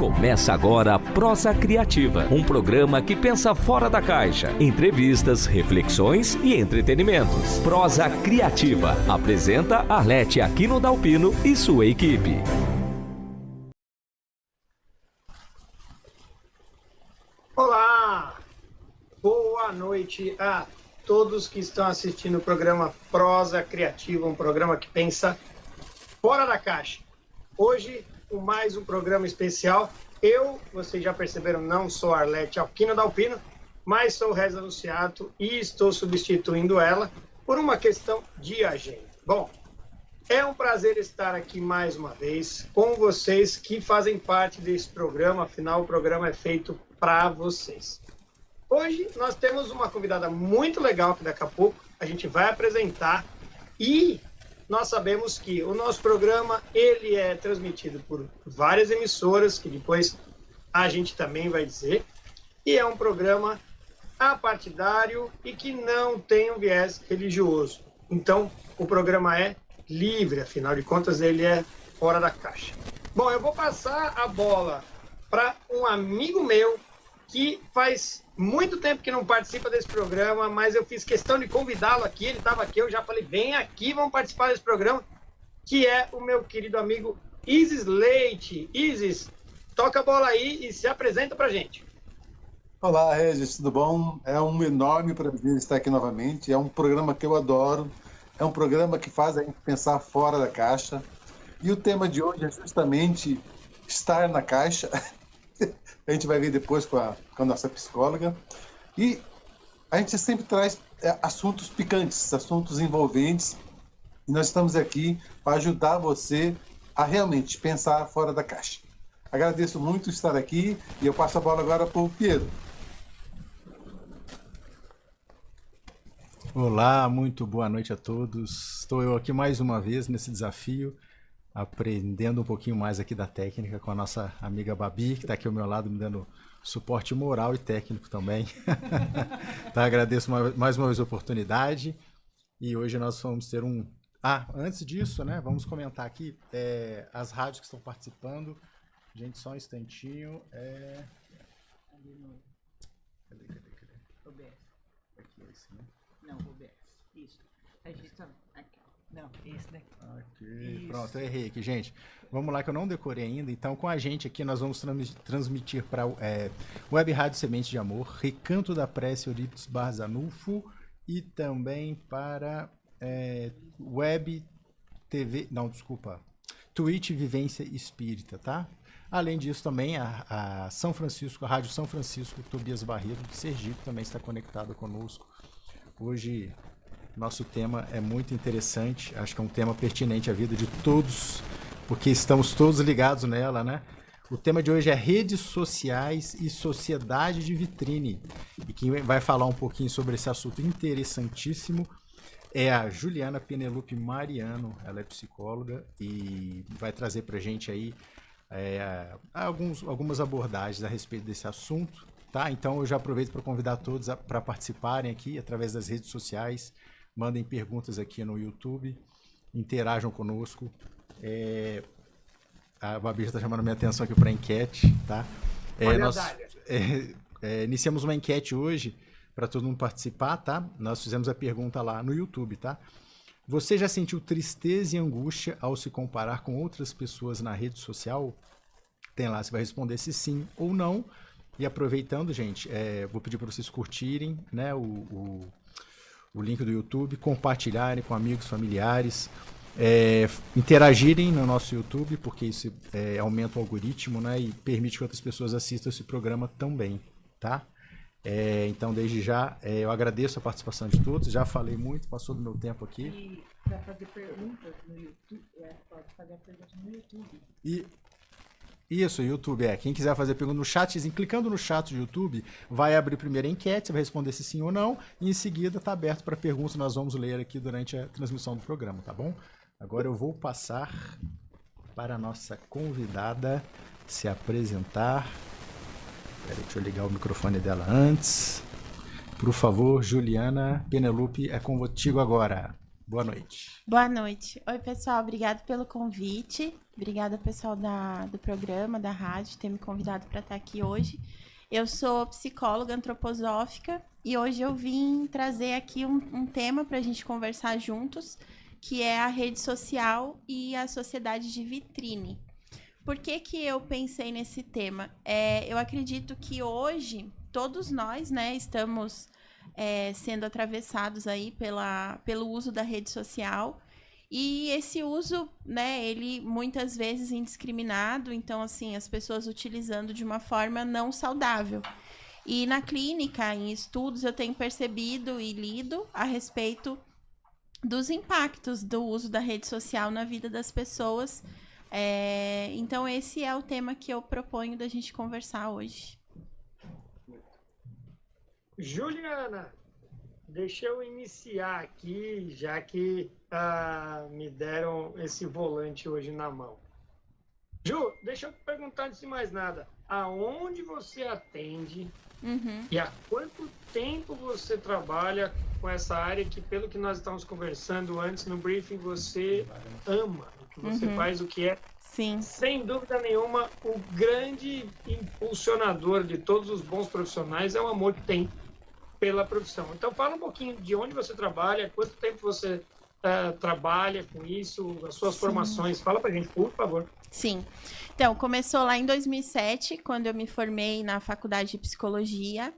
Começa agora a Prosa Criativa, um programa que pensa fora da caixa. Entrevistas, reflexões e entretenimentos. Prosa Criativa. Apresenta Arlete Aquino Dalpino e sua equipe. Olá! Boa noite a todos que estão assistindo o programa Prosa Criativa, um programa que pensa fora da caixa. Hoje, com mais um programa especial. Vocês já perceberam, não sou Arlete Aquino Dalpino, mas sou Reza Luciato e estou substituindo ela por uma questão de agenda. Bom, é um prazer estar aqui mais uma vez com vocês que fazem parte desse programa, afinal o programa é feito para vocês. Hoje nós temos uma convidada muito legal que daqui a pouco a gente vai apresentar e nós sabemos que o nosso programa ele é transmitido por várias emissoras, que depois a gente também vai dizer, e é um programa apartidário e que não tem um viés religioso. Então, o programa é livre, afinal de contas, ele é fora da caixa. Bom, eu vou passar a bola para um amigo meu que faz muito tempo que não participa desse programa, mas eu fiz questão de convidá-lo aqui, ele estava aqui, eu já falei, vem aqui, vamos participar desse programa, que é o meu querido amigo Isis Leite. Isis, toca a bola aí e se apresenta pra gente. Olá, Regis, tudo bom? É um enorme prazer estar aqui novamente, é um programa que eu adoro, é um programa que faz a gente pensar fora da caixa, e o tema de hoje é justamente estar na caixa. A gente vai ver depois com a nossa psicóloga. E a gente sempre traz assuntos picantes, assuntos envolventes. E nós estamos aqui para ajudar você a realmente pensar fora da caixa. Agradeço muito estar aqui e eu passo a bola agora para o Piero. Olá, muito boa noite a todos. Estou eu aqui mais uma vez nesse desafio, aprendendo um pouquinho mais aqui da técnica com a nossa amiga Babi, que está aqui ao meu lado me dando suporte moral e técnico também. Tá, agradeço mais uma vez a oportunidade e hoje nós vamos ter um... antes disso, né, vamos comentar aqui as rádios que estão participando. Gente, só um instantinho. Cadê? OBS. Aqui, esse, né? Não, OBS. Isso. A gente tá... Aqui. Não, esse daqui. Aqui. Pronto, eu errei aqui, gente. Vamos lá que eu não decorei ainda. Então, com a gente aqui, nós vamos transmitir para Web Rádio Semente de Amor, Recanto da Prece Eurípides Barzanulfo e também para Web TV... Não, desculpa. Twitch Vivência Espírita, tá? Além disso, também a São Francisco, a Rádio São Francisco, Tobias Barreto, de Sergipe, também está conectada conosco. Hoje, nosso tema é muito interessante, acho que é um tema pertinente à vida de todos, porque estamos todos ligados nela, né? O tema de hoje é redes sociais e sociedade de vitrine. E quem vai falar um pouquinho sobre esse assunto interessantíssimo é a Juliana Penelope Mariano. Ela é psicóloga e vai trazer pra gente aí algumas abordagens a respeito desse assunto, tá? Então eu já aproveito para convidar todos para participarem aqui através das redes sociais, mandem perguntas aqui no YouTube, interajam conosco. A Babi está chamando minha atenção aqui para a enquete, tá? Nós iniciamos uma enquete hoje para todo mundo participar, tá? Nós fizemos a pergunta lá no YouTube, tá? Você já sentiu tristeza e angústia ao se comparar com outras pessoas na rede social? Tem lá, você vai responder se sim ou não. E aproveitando, gente, vou pedir para vocês curtirem, né, o link do YouTube, compartilharem com amigos, familiares, interagirem no nosso YouTube, porque isso aumenta o algoritmo, né, e permite que outras pessoas assistam esse programa também, tá? Então, desde já, eu agradeço a participação de todos. Já falei muito, passou do meu tempo aqui. E para fazer perguntas no YouTube, pode fazer perguntas no YouTube. Isso, YouTube. Quem quiser fazer pergunta no chatzinho, clicando no chat do YouTube, vai abrir primeiro a enquete, você vai responder se sim ou não, e em seguida está aberto para perguntas, nós vamos ler aqui durante a transmissão do programa, tá bom? Agora eu vou passar para a nossa convidada se apresentar. Peraí, deixa eu ligar o microfone dela antes. Por favor, Juliana Penelope, é contigo agora. Boa noite. Boa noite. Oi, pessoal. Obrigado pelo convite. Obrigada, pessoal do programa, da rádio, ter me convidado para estar aqui hoje. Eu sou psicóloga antroposófica e hoje eu vim trazer aqui um tema para a gente conversar juntos, que é a rede social e a sociedade de vitrine. Por que que eu pensei nesse tema? Eu acredito que hoje todos nós, né, estamos sendo atravessados aí pelo uso da rede social. E esse uso, né, ele muitas vezes indiscriminado, então, assim, as pessoas utilizando de uma forma não saudável. E na clínica, em estudos, eu tenho percebido e lido a respeito dos impactos do uso da rede social na vida das pessoas. Então, esse é o tema que eu proponho da gente conversar hoje. Juliana, deixa eu iniciar aqui, já que me deram esse volante hoje na mão. Ju, deixa eu perguntar antes de mais nada, aonde você atende e há quanto tempo você trabalha com essa área que, pelo que nós estávamos conversando antes no briefing, você ama, o que você faz, o que é, Sim. sem dúvida nenhuma, o grande impulsionador de todos os bons profissionais é o amor que tem pela profissão. Então, fala um pouquinho de onde você trabalha, quanto tempo você trabalha com isso, as suas formações. Fala pra gente, por favor. Sim. Então, começou lá em 2007, quando eu me formei na faculdade de psicologia.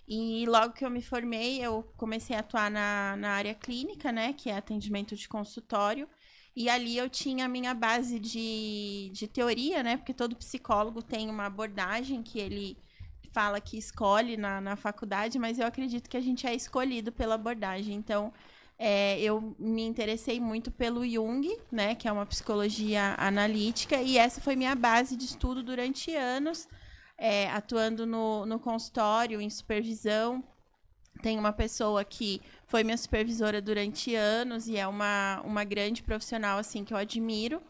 E logo que eu me formei, eu comecei a atuar na área clínica, né, que é atendimento de consultório. E ali eu tinha a minha base de teoria, né, porque todo psicólogo tem uma abordagem que ele fala que escolhe na faculdade, mas eu acredito que a gente é escolhido pela abordagem. Então, eu me interessei muito pelo Jung, né, que é uma psicologia analítica, e essa foi minha base de estudo durante anos, atuando no consultório, em supervisão. Tem uma pessoa que foi minha supervisora durante anos e é uma grande profissional, assim, que eu admiro.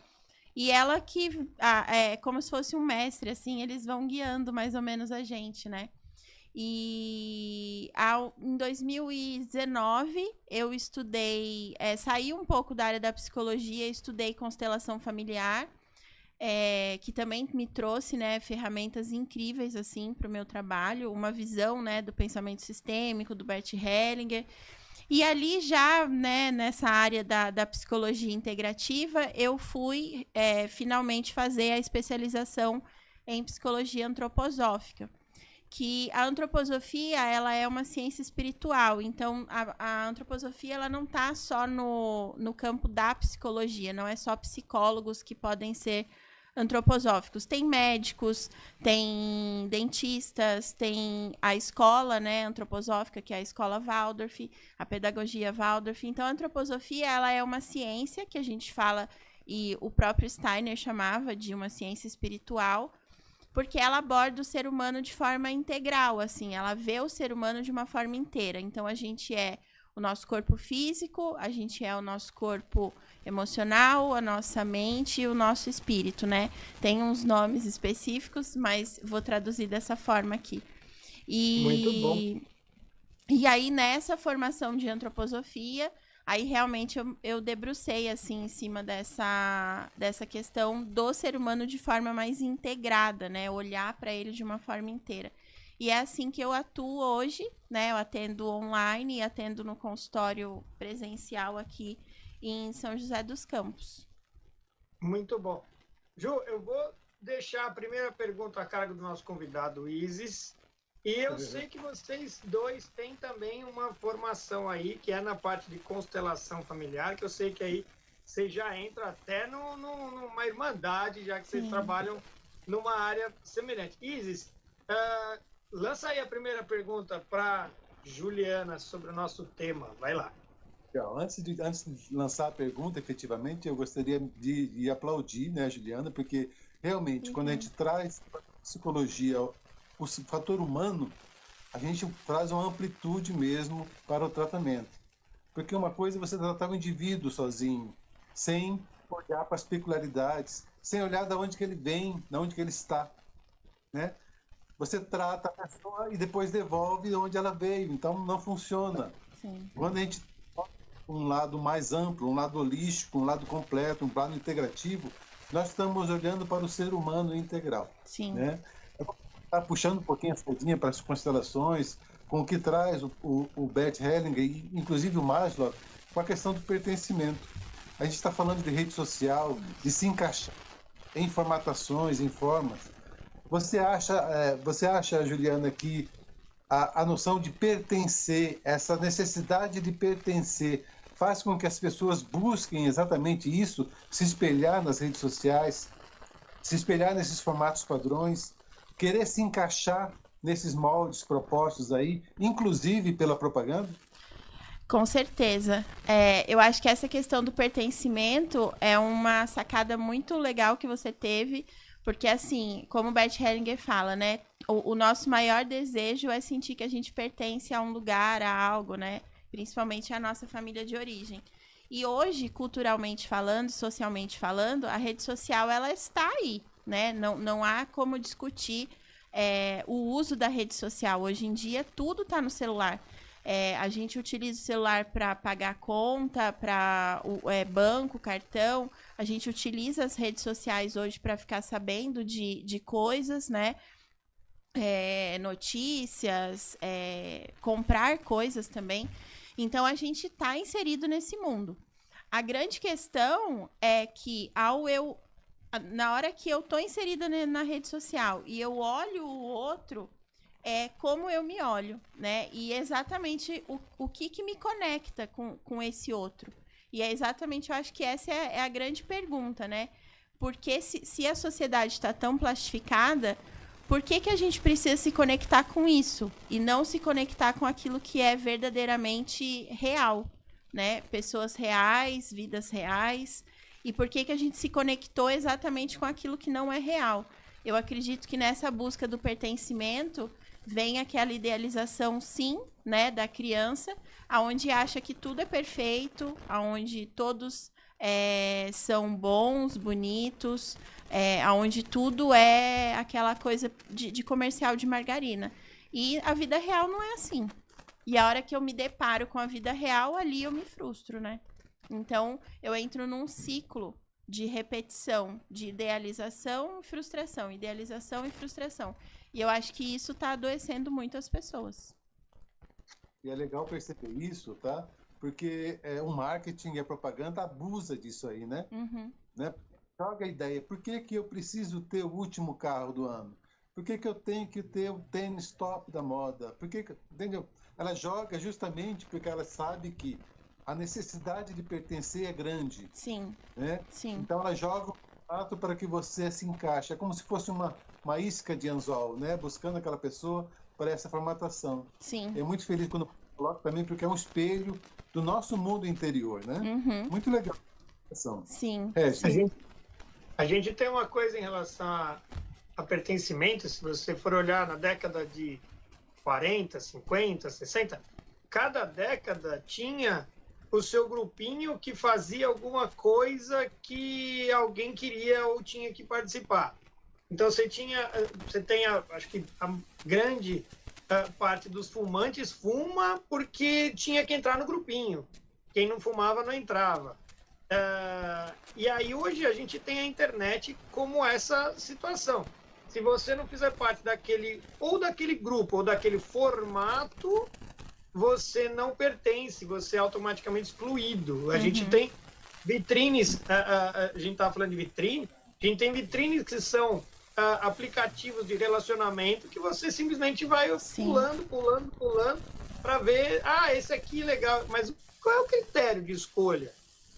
E ela que é como se fosse um mestre, assim, eles vão guiando mais ou menos a gente, né? E em 2019 eu estudei, saí um pouco da área da psicologia, estudei constelação familiar, que também me trouxe, né, ferramentas incríveis assim para o meu trabalho, uma visão, né, do pensamento sistêmico, do Bert Hellinger. E ali já, né, nessa área da psicologia integrativa, eu fui finalmente fazer a especialização em psicologia antroposófica. Que a antroposofia, ela é uma ciência espiritual, então a antroposofia, ela não está só no campo da psicologia, não é só psicólogos que podem ser antroposóficos, tem médicos, tem dentistas, tem a escola, né, antroposófica, que é a escola Waldorf, a pedagogia Waldorf. Então a antroposofia, ela é uma ciência que a gente fala, e o próprio Steiner chamava de uma ciência espiritual, porque ela aborda o ser humano de forma integral, assim, ela vê o ser humano de uma forma inteira. Então, a gente é o nosso corpo físico, a gente é o nosso corpo emocional, a nossa mente e o nosso espírito, né? Tem uns nomes específicos, mas vou traduzir dessa forma aqui. Muito bom. E aí, nessa formação de antroposofia, aí realmente eu debrucei assim em cima dessa questão do ser humano de forma mais integrada, né? Olhar para ele de uma forma inteira. E é assim que eu atuo hoje, né? Eu atendo online e atendo no consultório presencial aqui em São José dos Campos. Muito bom. Ju, eu vou deixar a primeira pergunta a cargo do nosso convidado, Isis. E eu sei que vocês dois têm também uma formação aí, que é na parte de constelação familiar, que eu sei que aí você já entra até numa irmandade, já que vocês trabalham numa área semelhante. Isis, lança aí a primeira pergunta para Juliana sobre o nosso tema. Vai lá. Antes de lançar a pergunta, efetivamente, eu gostaria de aplaudir, né, a Juliana, porque realmente, quando a gente traz para a psicologia o fator humano, a gente traz uma amplitude mesmo para o tratamento. Porque uma coisa é você tratar o indivíduo sozinho, sem olhar para as peculiaridades, sem olhar de onde que ele vem, de onde que ele está, né? Você trata a pessoa e depois devolve de onde ela veio, então não funciona. Sim. Quando a gente um lado mais amplo, um lado holístico, um lado completo, um lado integrativo, nós estamos olhando para o ser humano integral. Sim. Né? Está puxando um pouquinho a sardinha para as constelações, com o que traz o Bert Hellinger, e inclusive o Maslow, com a questão do pertencimento. A gente está falando de rede social, de se encaixar em formatações, em formas. Você acha, Juliana, que a noção de pertencer, essa necessidade de pertencer, faz com que as pessoas busquem exatamente isso, se espelhar nas redes sociais, se espelhar nesses formatos padrões, querer se encaixar nesses moldes propostos aí, inclusive pela propaganda? Com certeza. Eu acho que essa questão do pertencimento é uma sacada muito legal que você teve, porque, assim, como o Bert Hellinger fala, né, o nosso maior desejo é sentir que a gente pertence a um lugar, a algo, né, principalmente a nossa família de origem. E hoje, culturalmente falando, socialmente falando, a rede social, ela está aí, né, não há como discutir o uso da rede social. Hoje em dia, tudo está no celular. A gente utiliza o celular para pagar conta, para banco, cartão. A gente utiliza as redes sociais hoje para ficar sabendo de coisas, né? Notícias, comprar coisas também. Então, a gente está inserido nesse mundo. A grande questão é que na hora que eu estou inserida na rede social e eu olho o outro, como eu me olho, né? E exatamente o que me conecta com esse outro. E é exatamente, eu acho que essa é a grande pergunta, né? Porque se a sociedade está tão plastificada, por que a gente precisa se conectar com isso? E não se conectar com aquilo que é verdadeiramente real, né? Pessoas reais, vidas reais. E por que a gente se conectou exatamente com aquilo que não é real? Eu acredito que nessa busca do pertencimento vem aquela idealização, sim, né, da criança, aonde acha que tudo é perfeito, aonde todos são bons, bonitos, aonde tudo é aquela coisa de comercial de margarina. E a vida real não é assim. E a hora que eu me deparo com a vida real, ali eu me frustro, né? Então, eu entro num ciclo de repetição, de idealização e frustração, idealização e frustração. E eu acho que isso está adoecendo muito as pessoas. E é legal perceber isso, tá? Porque o marketing e a propaganda abusa disso aí, né? Uhum. Né? Joga a ideia, por que eu preciso ter o último carro do ano? Por que eu tenho que ter o tênis top da moda? Entendeu? Ela joga justamente porque ela sabe que a necessidade de pertencer é grande. Sim. Né? Sim. Então ela joga o fato para que você se encaixe. É como se fosse uma isca de anzol, né? Buscando aquela pessoa para essa formatação. Sim. É muito feliz quando coloco também, porque é um espelho do nosso mundo interior, né? Uhum. Muito legal. Sim. Sim. A gente tem uma coisa em relação a pertencimento, se você for olhar na década de 40, 50, 60, cada década tinha o seu grupinho que fazia alguma coisa que alguém queria ou tinha que participar. Então você tem, acho que a grande parte dos fumantes fuma porque tinha que entrar no grupinho. Quem não fumava não entrava. E aí hoje a gente tem a internet como essa situação. Se você não fizer parte daquele grupo ou daquele formato, você não pertence, você é automaticamente excluído. A gente tem vitrines, a gente estava falando de vitrine, a gente tem vitrines que são aplicativos de relacionamento que você simplesmente vai pulando para ver, esse aqui é legal, mas qual é o critério de escolha?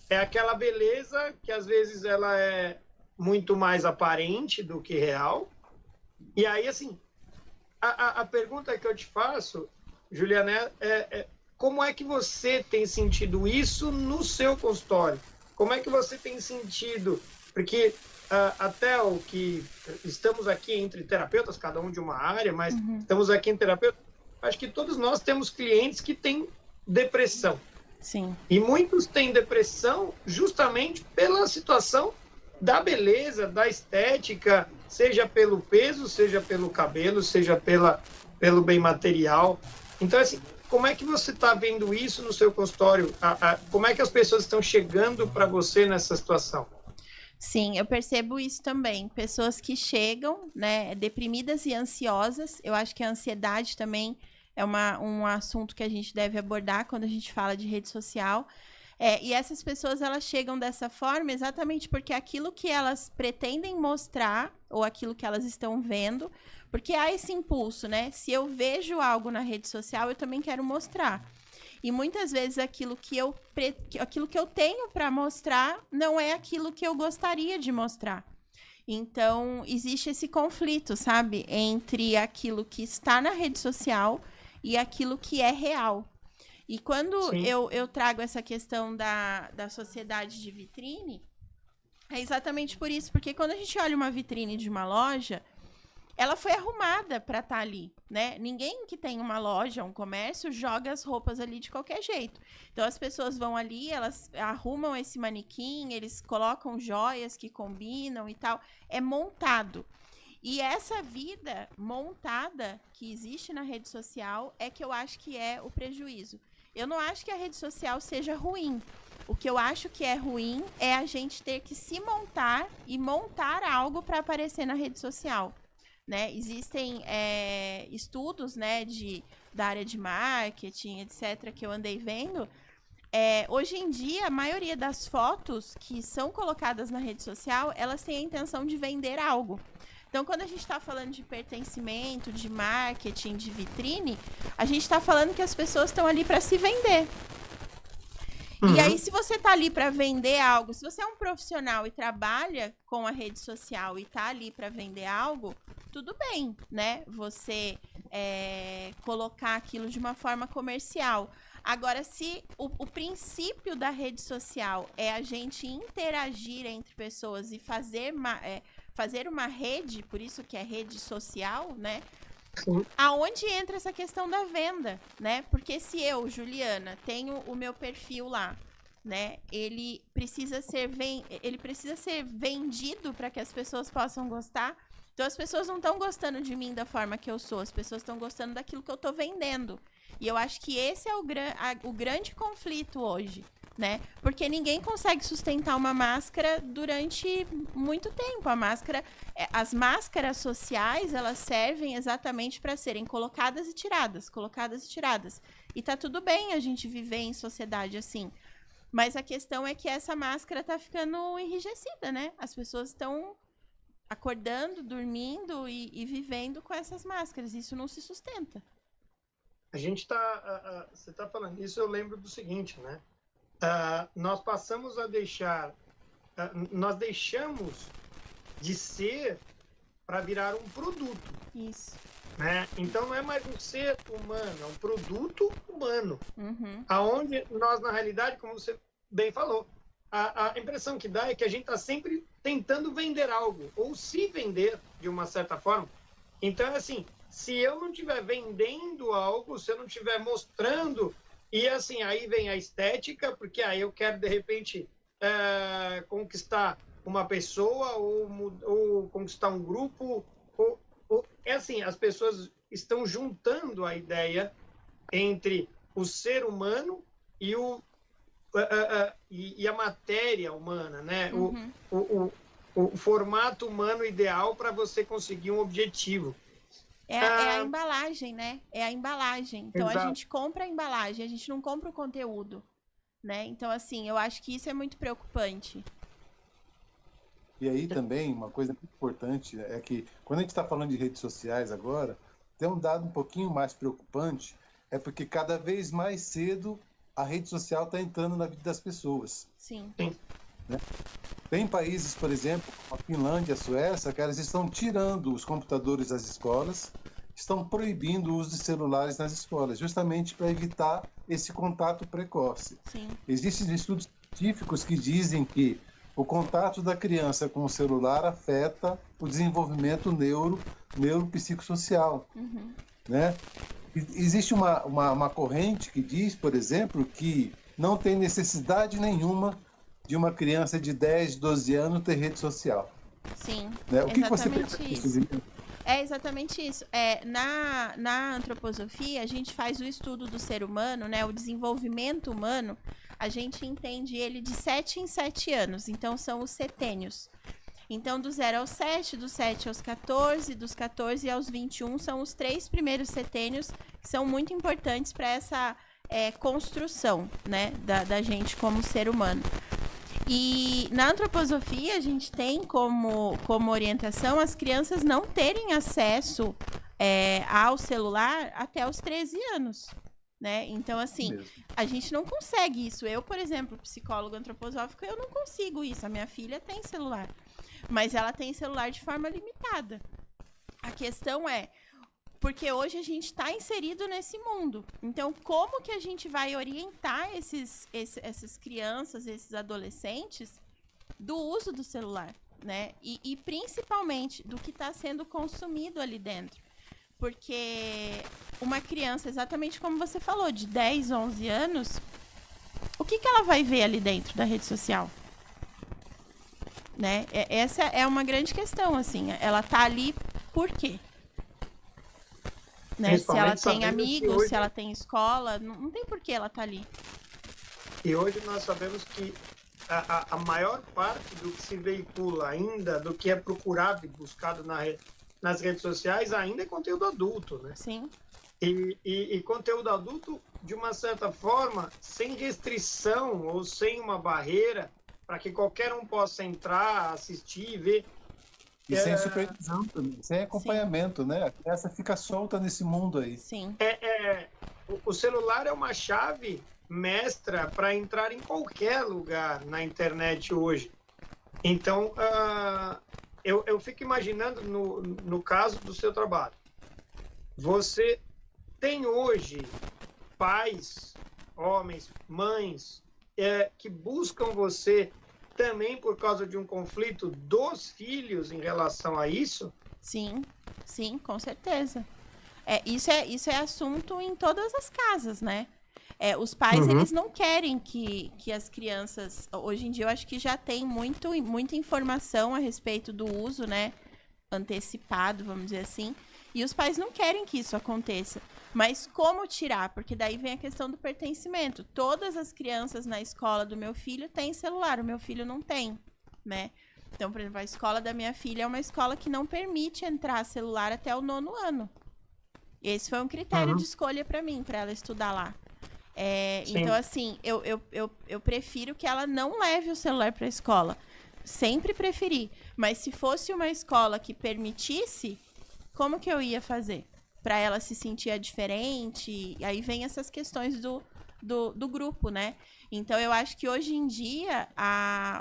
É aquela beleza que às vezes ela é muito mais aparente do que real. E aí, assim, a pergunta que eu te faço, Juliana, como é que você tem sentido isso no seu consultório? Como é que você tem sentido? Porque até o que estamos aqui entre terapeutas, cada um de uma área, mas estamos aqui em terapeuta, acho que todos nós temos clientes que têm depressão. Sim. E muitos têm depressão justamente pela situação da beleza, da estética, seja pelo peso, seja pelo cabelo, seja pelo bem material. Então, assim, como é que você está vendo isso no seu consultório? Como é que as pessoas estão chegando para você nessa situação? Sim, eu percebo isso também. Pessoas que chegam, né, deprimidas e ansiosas. Eu acho que a ansiedade também é um assunto que a gente deve abordar quando a gente fala de rede social. E essas pessoas, elas chegam dessa forma exatamente porque aquilo que elas pretendem mostrar, ou aquilo que elas estão vendo, porque há esse impulso, né? Se eu vejo algo na rede social, eu também quero mostrar. E muitas vezes aquilo que eu tenho para mostrar não é aquilo que eu gostaria de mostrar. Então, existe esse conflito, sabe? Entre aquilo que está na rede social e aquilo que é real. E quando eu trago essa questão da sociedade de vitrine, é exatamente por isso. Porque quando a gente olha uma vitrine de uma loja, ela foi arrumada para estar ali, né? Ninguém que tem uma loja, um comércio, joga as roupas ali de qualquer jeito. Então, as pessoas vão ali, elas arrumam esse manequim, eles colocam joias que combinam e tal. É montado. E essa vida montada que existe na rede social é que eu acho que é o prejuízo. Eu não acho que a rede social seja ruim. O que eu acho que é ruim é a gente ter que se montar e montar algo para aparecer na rede social. Né? Existem estudos, né, da área de marketing, etc., que eu andei vendo. Hoje em dia, a maioria das fotos que são colocadas na rede social, elas têm a intenção de vender algo. Então, quando a gente está falando de pertencimento, de marketing, de vitrine, a gente está falando que as pessoas estão ali para se vender. Uhum. E aí, se você está ali para vender algo, se você é um profissional e trabalha com a rede social e está ali para vender algo, tudo bem, né? Você colocar aquilo de uma forma comercial. Agora, se o princípio da rede social é a gente interagir entre pessoas e fazer uma rede, por isso que é rede social, né? Sim. Aonde entra essa questão da venda, né? Porque se eu, Juliana, tenho o meu perfil lá, né? Ele precisa ser vendido para que as pessoas possam gostar. Então, as pessoas não estão gostando de mim da forma que eu sou, as pessoas estão gostando daquilo que eu estou vendendo. E eu acho que esse é o grande conflito hoje, né? Porque ninguém consegue sustentar uma máscara durante muito tempo. As máscaras sociais, elas servem exatamente para serem colocadas e tiradas. E tá tudo bem a gente viver em sociedade assim. Mas a questão é que essa máscara tá ficando enrijecida, né? As pessoas estão acordando, dormindo e vivendo com essas máscaras. Isso não se sustenta. A gente você está falando isso, eu lembro do seguinte, né? Nós passamos a nós deixamos de ser para virar um produto. Isso. Né? Então não é mais um ser humano, é um produto humano. Uhum. Aonde nós, na realidade, como você bem falou, a impressão que dá é que a gente está sempre tentando vender algo, ou se vender de uma certa forma. Então, assim, se eu não estiver vendendo algo, se eu não estiver mostrando, e assim, aí vem a estética, porque aí eu quero, de repente, conquistar uma pessoa ou conquistar um grupo. É assim, as pessoas estão juntando a ideia entre o ser humano e a matéria humana, né? Uhum. O formato humano ideal para você conseguir um objetivo. É a embalagem, né? É a embalagem. Então, Exato. a gente compra a embalagem, a gente não compra o conteúdo, né? Então, assim, eu acho que isso é muito preocupante. E aí também, uma coisa muito importante é que, quando a gente está falando de redes sociais agora, tem um dado um pouquinho mais preocupante, é porque cada vez mais cedo a rede social está entrando na vida das pessoas. Sim. Né? Tem países, por exemplo, como a Finlândia, a Suécia, que elas estão tirando os computadores das escolas, estão proibindo o uso de celulares nas escolas, justamente para evitar esse contato precoce. Sim. Existem estudos científicos que dizem que o contato da criança com o celular afeta o desenvolvimento neuropsicossocial. Uhum. Né? Existe uma corrente que diz, por exemplo, que não tem necessidade nenhuma de uma criança de 10, 12 anos ter rede social. Sim, Né? O que você exatamente pensa isso. disso, Juliana? É exatamente isso. Na antroposofia, a gente faz o estudo do ser humano, né? O desenvolvimento humano, a gente entende ele de 7 em 7 anos. Então, são os setênios. Então, do 0 aos 7, do 7 aos 14, dos 14 aos 21, são os 3 primeiros setênios que são muito importantes para essa construção, né? Da gente como ser humano. E na antroposofia, a gente tem como orientação as crianças não terem acesso ao celular até os 13 anos, né? Então, assim, a gente não consegue isso. Eu, por exemplo, psicólogo antroposófico, eu não consigo isso. A minha filha tem celular, mas ela tem celular de forma limitada. A questão é, porque hoje a gente está inserido nesse mundo. Então, como que a gente vai orientar essas crianças, esses adolescentes, do uso do celular, né? E principalmente do que está sendo consumido ali dentro. Porque uma criança, exatamente como você falou, de 10, 11 anos, o que ela vai ver ali dentro da rede social? Né? Essa é uma grande questão, assim. Ela tá ali por quê? Né? Se ela tem amigos, hoje, se ela tem escola, não tem por que ela tá ali. E hoje nós sabemos que a maior parte do que se veicula ainda, do que é procurado e buscado nas redes sociais, ainda é conteúdo adulto, né? Sim. E conteúdo adulto, de uma certa forma, sem restrição ou sem uma barreira, para que qualquer um possa entrar, assistir, ver. E sem supervisão também, sem acompanhamento, né? A criança fica solta nesse mundo aí. Sim. O celular é uma chave mestra para entrar em qualquer lugar na internet hoje. Então, eu fico imaginando no caso do seu trabalho. Você tem hoje pais, homens, mães, que buscam você também por causa de um conflito dos filhos em relação a isso? Sim, com certeza. Isso é assunto em todas as casas, né? Os pais, eles não querem que as crianças... Hoje em dia, eu acho que já tem muita informação a respeito do uso, né? Antecipado, vamos dizer assim. E os pais não querem que isso aconteça. Mas como tirar? Porque daí vem a questão do pertencimento. Todas as crianças na escola do meu filho têm celular, o meu filho não tem, né? Então, por exemplo, a escola da minha filha é uma escola que não permite entrar celular até o 9º ano. Esse foi um critério de escolha para mim, para ela estudar lá. Então, assim, eu prefiro que ela não leve o celular para a escola. Sempre preferi. Mas se fosse uma escola que permitisse, como que eu ia fazer? Para ela se sentir diferente, e aí vem essas questões do grupo, né? Então, eu acho que hoje em dia,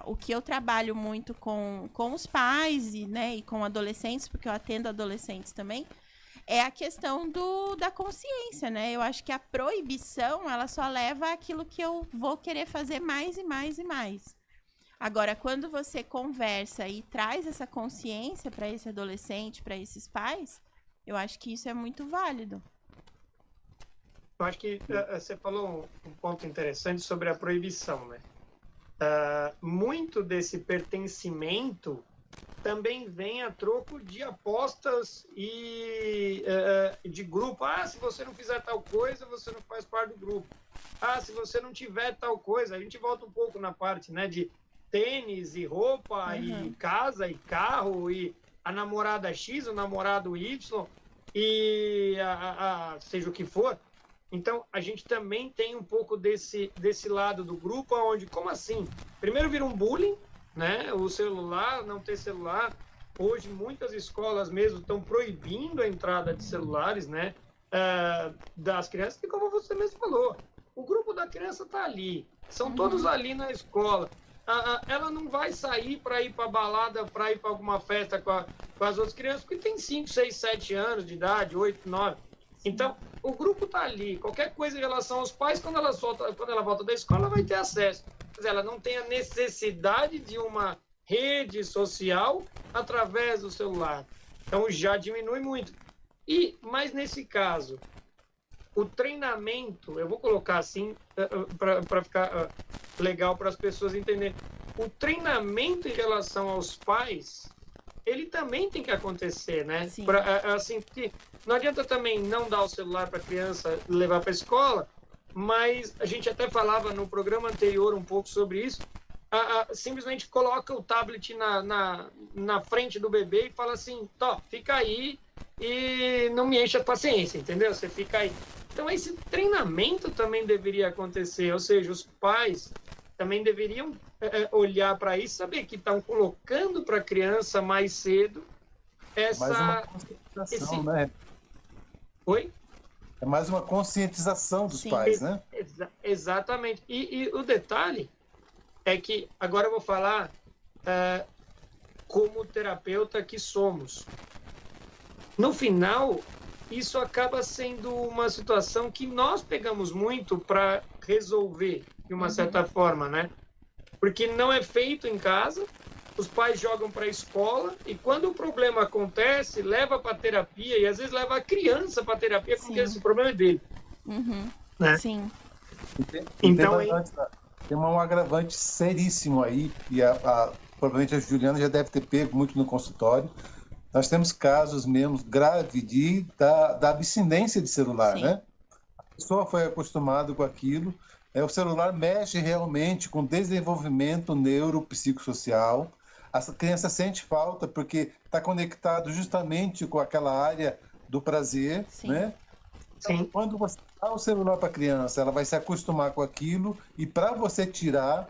o que eu trabalho muito com os pais e com adolescentes, porque eu atendo adolescentes também, é a questão da consciência, né? Eu acho que a proibição, ela só leva àquilo que eu vou querer fazer mais e mais e mais. Agora, quando você conversa e traz essa consciência para esse adolescente, para esses pais, eu acho que isso é muito válido. Eu acho que você falou um ponto interessante sobre a proibição, né? Muito desse pertencimento também vem a troco de apostas e de grupo. Se você não fizer tal coisa, você não faz parte do grupo. Se você não tiver tal coisa, a gente volta um pouco na parte, né, de tênis e roupa e casa e carro e a namorada X, o namorado Y e seja o que for. Então, a gente também tem um pouco desse lado do grupo, onde, como assim? Primeiro vira um bullying, né? O celular, não ter celular. Hoje, muitas escolas mesmo estão proibindo a entrada de celulares, né? Das crianças, e como você mesmo falou, o grupo da criança está ali. São todos ali na escola. Ela não vai sair para ir para balada, para ir para alguma festa com as outras crianças, porque tem 5, 6, 7 anos de idade, 8, 9. Então, o grupo está ali. Qualquer coisa em relação aos pais, quando ela volta da escola, ela vai ter acesso. Quer dizer, ela não tem a necessidade de uma rede social através do celular. Então, já diminui muito. Mas nesse caso, o treinamento, eu vou colocar assim, para ficar legal para as pessoas entenderem. O treinamento em relação aos pais ele também tem que acontecer, né? Sim. Assim, porque não adianta também não dar o celular para a criança levar para a escola, mas a gente até falava no programa anterior um pouco sobre isso, simplesmente coloca o tablet na frente do bebê e fala assim, fica aí e não me encha a paciência, entendeu? Você fica aí. Então esse treinamento também deveria acontecer, ou seja, os pais também deveriam olhar para isso, saber que estão colocando para a criança mais cedo Mais uma conscientização, né? Oi? É mais uma conscientização dos Sim. pais, né? Exatamente. E o detalhe é que, agora eu vou falar como terapeuta que somos. No final, isso acaba sendo uma situação que nós pegamos muito para resolver, de uma certa forma, né? Porque não é feito em casa, os pais jogam para a escola e quando o problema acontece, leva para terapia e às vezes leva a criança para terapia porque esse problema é dele. Né? Sim. Então, tem um agravante seríssimo aí, e provavelmente a Juliana já deve ter pego muito no consultório. Nós temos casos mesmo graves da abstinência de celular, Sim. né? A pessoa foi acostumada com aquilo, o celular mexe realmente com o desenvolvimento neuropsicossocial. A criança sente falta porque está conectado justamente com aquela área do prazer, Sim. né? Então, quando você dá o celular para a criança, ela vai se acostumar com aquilo e para você tirar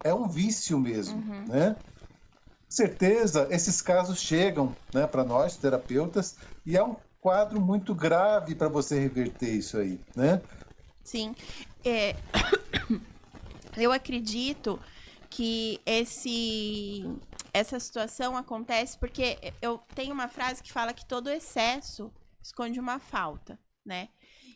é um vício mesmo, né? Com certeza, esses casos chegam, né, para nós, terapeutas, e é um quadro muito grave para você reverter isso aí, né? Sim. Eu acredito que essa situação acontece porque eu tenho uma frase que fala que todo excesso esconde uma falta, né?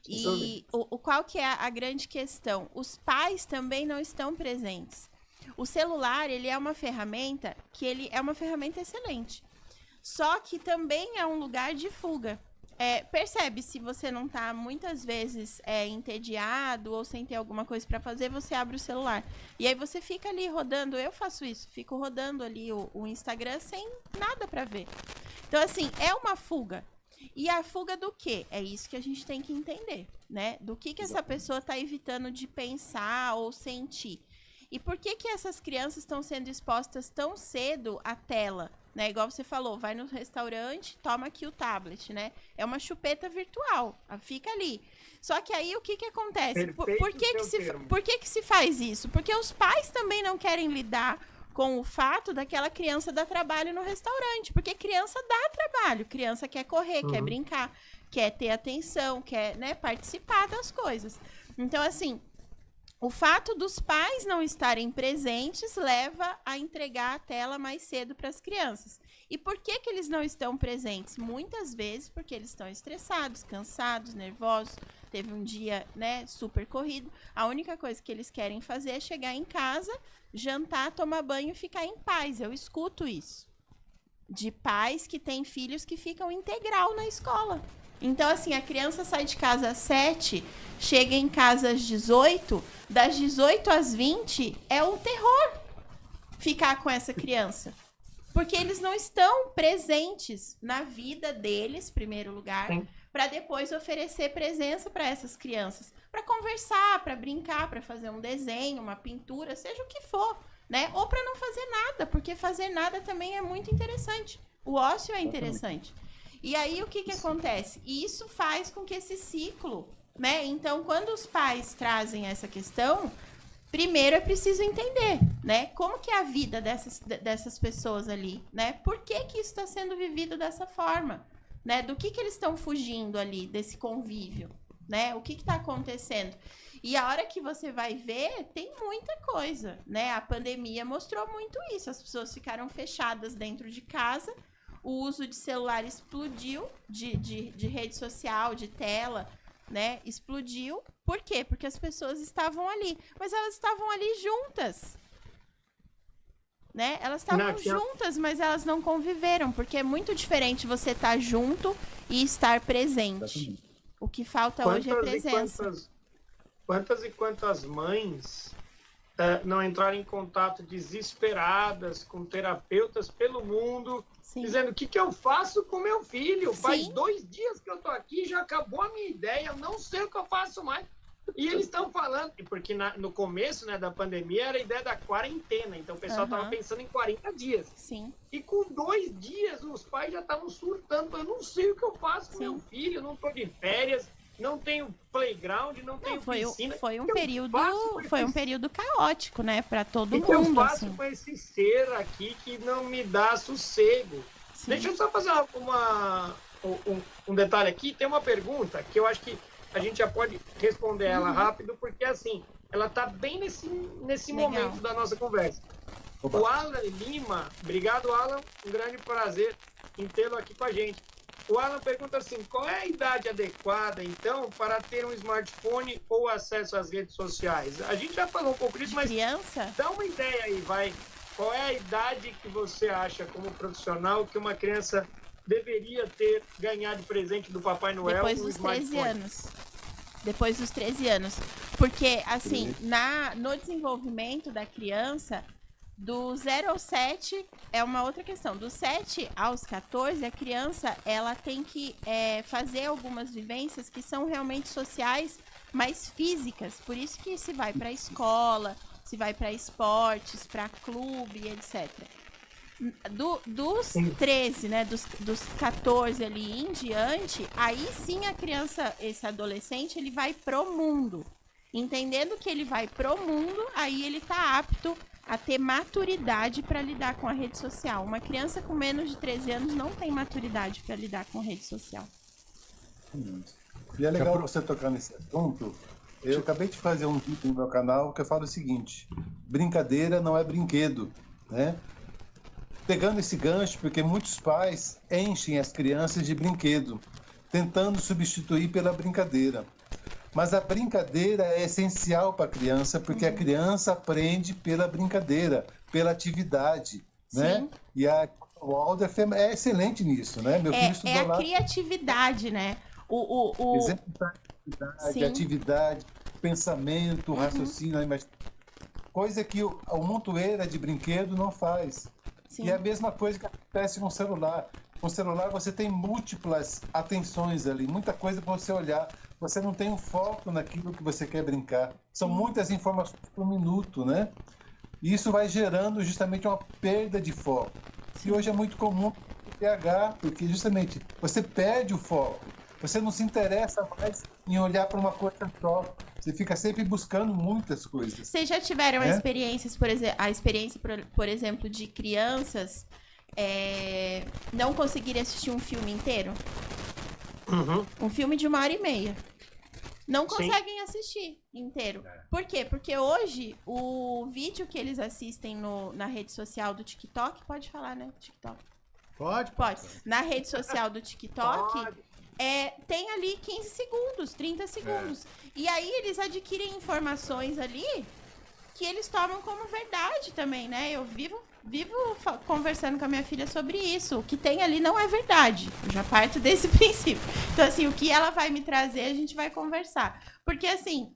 E qual que é a grande questão? Os pais também não estão presentes. O celular, ele é uma ferramenta que ele é uma ferramenta excelente. Só que também é um lugar de fuga. Percebe, se você não tá muitas vezes entediado ou sem ter alguma coisa para fazer, você abre o celular. E aí você fica ali rodando, eu faço isso, fico rodando ali o Instagram sem nada para ver. Então, assim, é uma fuga. E a fuga do quê? É isso que a gente tem que entender, né? Do que essa pessoa tá evitando de pensar ou sentir. E por que essas crianças estão sendo expostas tão cedo à tela? Né? Igual você falou, vai no restaurante, toma aqui o tablet, né? É uma chupeta virtual, fica ali. Só que aí o que acontece? Por que se faz isso? Porque os pais também não querem lidar com o fato daquela criança dar trabalho no restaurante. Porque criança dá trabalho, criança quer correr, quer brincar, quer ter atenção, quer, né, participar das coisas. Então, assim, o fato dos pais não estarem presentes leva a entregar a tela mais cedo para as crianças. E por que eles não estão presentes? Muitas vezes porque eles estão estressados, cansados, nervosos, teve um dia, né, super corrido. A única coisa que eles querem fazer é chegar em casa, jantar, tomar banho e ficar em paz. Eu escuto isso. De pais que têm filhos que ficam integral na escola. Então, assim, a criança sai de casa às 7, chega em casa às 18, das 18 às 20 é o terror ficar com essa criança. Porque eles não estão presentes na vida deles, em primeiro lugar, para depois oferecer presença para essas crianças. Para conversar, para brincar, para fazer um desenho, uma pintura, seja o que for, né? Ou para não fazer nada, porque fazer nada também é muito interessante. O ócio é interessante. E aí, o que acontece? E isso faz com que esse ciclo, né? Então, quando os pais trazem essa questão, primeiro é preciso entender, né? Como que é a vida dessas pessoas ali, né? Por que isso está sendo vivido dessa forma, né? Do que eles estão fugindo ali, desse convívio, né? O que está acontecendo? E a hora que você vai ver, tem muita coisa, né? A pandemia mostrou muito isso. As pessoas ficaram fechadas dentro de casa, o uso de celular explodiu, de rede social, de tela, né? Explodiu. Por quê? Porque as pessoas estavam ali. Mas elas estavam ali juntas. Né? Elas estavam juntas, mas elas não conviveram. Porque é muito diferente você estar junto e estar presente. O que falta hoje é presença. Quantas e quantas mães não entraram em contato desesperadas com terapeutas pelo mundo, Sim. dizendo o que eu faço com meu filho. Sim. Faz 2 dias que eu tô aqui, já acabou a minha ideia, eu não sei o que eu faço mais. E eles estão falando, porque no começo, né, da pandemia era a ideia da quarentena, então o pessoal estava pensando em 40 dias. Sim. E com 2 dias os pais já estavam surtando, eu não sei o que eu faço com Sim. meu filho, eu não tô de férias, não tenho playground, não tenho piscina. Foi um O que eu faço com esse período caótico, né, para todo O que eu mundo. faço Assim. com esse ser aqui que não me dá sossego? Sim. Deixa eu só fazer um detalhe aqui. Tem uma pergunta que eu acho que a gente já pode responder ela rápido, porque assim, ela está bem nesse Legal. momento da nossa conversa. Opa. O Alan Lima, obrigado Alan, um grande prazer em tê-lo aqui com a gente. O Alan pergunta assim, qual é a idade adequada, então, para ter um smartphone ou acesso às redes sociais? A gente já falou um pouco disso, mas Criança? dá uma ideia aí, vai. Qual é a idade que você acha, como profissional, que uma criança deveria ter ganhado de presente do Papai Noel? Depois um dos smartphone? 13 anos. Depois dos 13 anos. Porque, assim, no desenvolvimento da criança, do 0 ao 7 é uma outra questão. Do 7 aos 14, a criança ela tem que fazer algumas vivências que são realmente sociais, mas físicas. Por isso que se vai para a escola, se vai para esportes, para clube, etc. Dos 13, né, dos 14 ali em diante, aí sim a criança, esse adolescente, ele vai pro mundo. Entendendo que ele vai pro mundo, aí ele tá apto a ter maturidade para lidar com a rede social. Uma criança com menos de 13 anos não tem maturidade para lidar com rede social. E é legal você tocar nesse assunto. Eu acabei de fazer um vídeo no meu canal que eu falo o seguinte: brincadeira não é brinquedo, né? Pegando esse gancho, porque muitos pais enchem as crianças de brinquedo, tentando substituir pela brincadeira. Mas a brincadeira é essencial para a criança, porque a criança aprende pela brincadeira, pela atividade, né? Sim. E a Waldorf é excelente nisso, né? Meu filho estudou lá. A criatividade, né? Exemplificidade, atividade, pensamento, raciocínio, mas coisa que o montoeira de brinquedo não faz. Sim. E é a mesma coisa que acontece com o celular. Com o celular você tem múltiplas atenções ali, muita coisa para você olhar. Você não tem um foco naquilo que você quer brincar. São muitas informações por minuto, né? E isso vai gerando justamente uma perda de foco. E hoje é muito comum o TDAH, porque justamente você perde o foco. Você não se interessa mais em olhar para uma coisa só. Você fica sempre buscando muitas coisas. Vocês já tiveram experiência, por exemplo, de crianças não conseguirem assistir um filme inteiro? Um filme de 1h30. Não conseguem assistir inteiro. Por quê? Porque hoje o vídeo que eles assistem na rede social do TikTok, pode falar, né? TikTok. Pode. Na rede social do TikTok, tem ali 15 segundos, 30 segundos. E aí eles adquirem informações ali que eles tomam como verdade também, né? Eu vivo conversando com a minha filha sobre isso. O que tem ali não é verdade. Eu já parto desse princípio. Então, assim, o que ela vai me trazer, a gente vai conversar. Porque, assim,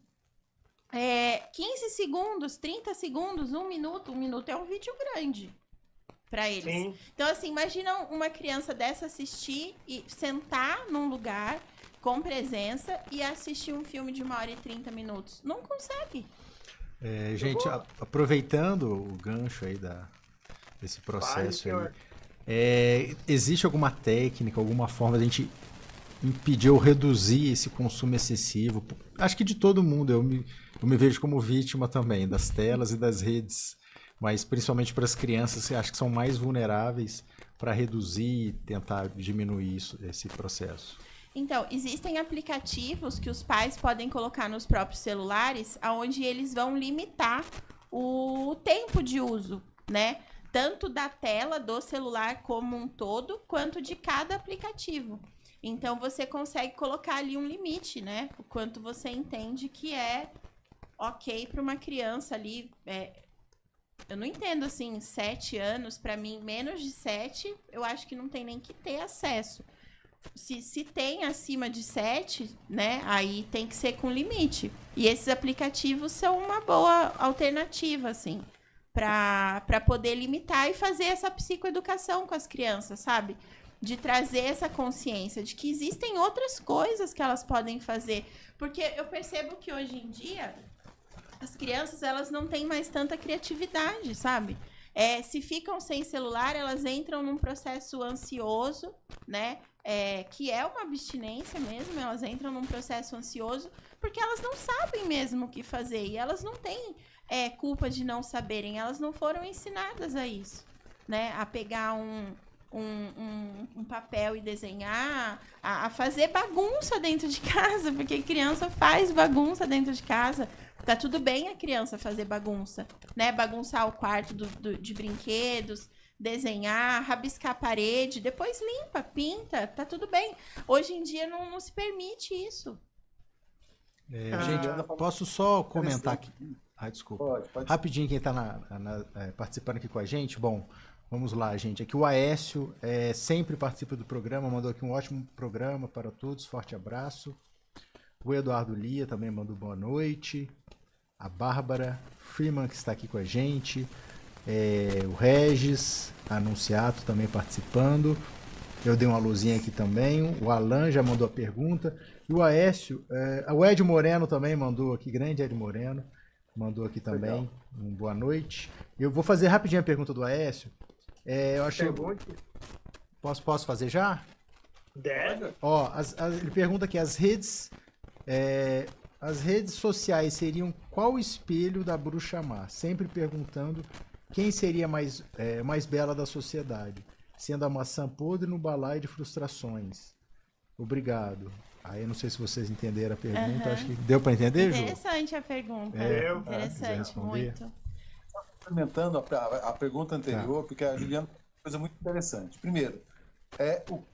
15 segundos, 30 segundos, 1 minuto. 1 minuto é um vídeo grande para eles. Sim. Então, assim, imagina uma criança dessa assistir e sentar num lugar com presença e assistir um filme de 1h30. Não consegue. Gente, aproveitando o gancho aí desse processo aí, existe alguma técnica, alguma forma de a gente impedir ou reduzir esse consumo excessivo? Acho que de todo mundo, eu me vejo como vítima também das telas e das redes, mas principalmente para as crianças, eu acho que são mais vulneráveis para reduzir e tentar diminuir esse processo. Então, existem aplicativos que os pais podem colocar nos próprios celulares, onde eles vão limitar o tempo de uso, né? Tanto da tela do celular como um todo, quanto de cada aplicativo. Então, você consegue colocar ali um limite, né? O quanto você entende que é ok para uma criança ali. Eu não entendo, assim, 7 anos, para mim, menos de 7, eu acho que não tem nem que ter acesso. Se tem acima de 7, né, aí tem que ser com limite. E esses aplicativos são uma boa alternativa, assim, para poder limitar e fazer essa psicoeducação com as crianças, sabe? De trazer essa consciência de que existem outras coisas que elas podem fazer. Porque eu percebo que hoje em dia as crianças, elas não têm mais tanta criatividade, sabe? Se ficam sem celular, elas entram num processo ansioso, né? Que é uma abstinência mesmo, elas entram num processo ansioso porque elas não sabem mesmo o que fazer. E elas não têm culpa de não saberem, elas não foram ensinadas a isso, né? A pegar um papel e desenhar, a fazer bagunça dentro de casa, porque criança faz bagunça dentro de casa. Tá tudo bem a criança fazer bagunça, né? Bagunçar o quarto de brinquedos, desenhar, rabiscar a parede, depois limpa, pinta, tá tudo bem. Hoje em dia não se permite isso. Gente, posso só comentar aqui? Desculpa. Pode. Rapidinho, quem tá participando aqui com a gente, bom, vamos lá, gente. Aqui o Aécio sempre participa do programa, mandou aqui um ótimo programa para todos, forte abraço. O Eduardo Lia também mandou boa noite. A Bárbara Freeman, que está aqui com a gente. O Regis Anunciato também participando. Eu dei uma luzinha aqui também. O Alan já mandou a pergunta. E o Aécio, o Ed Moreno também mandou aqui, grande Ed Moreno, mandou aqui também. Boa noite. Eu vou fazer rapidinho a pergunta do Aécio. Eu achei. Posso fazer já? Deve. Ele pergunta aqui, as redes sociais seriam qual espelho da bruxa má? Sempre perguntando quem seria mais bela da sociedade, sendo a maçã podre no balaio de frustrações. Obrigado. Aí eu não sei se vocês entenderam a pergunta, acho que deu para entender, Ju? Interessante a pergunta. Interessante, muito. Complementando a pergunta anterior, porque a Juliana falou uma coisa muito interessante. Primeiro,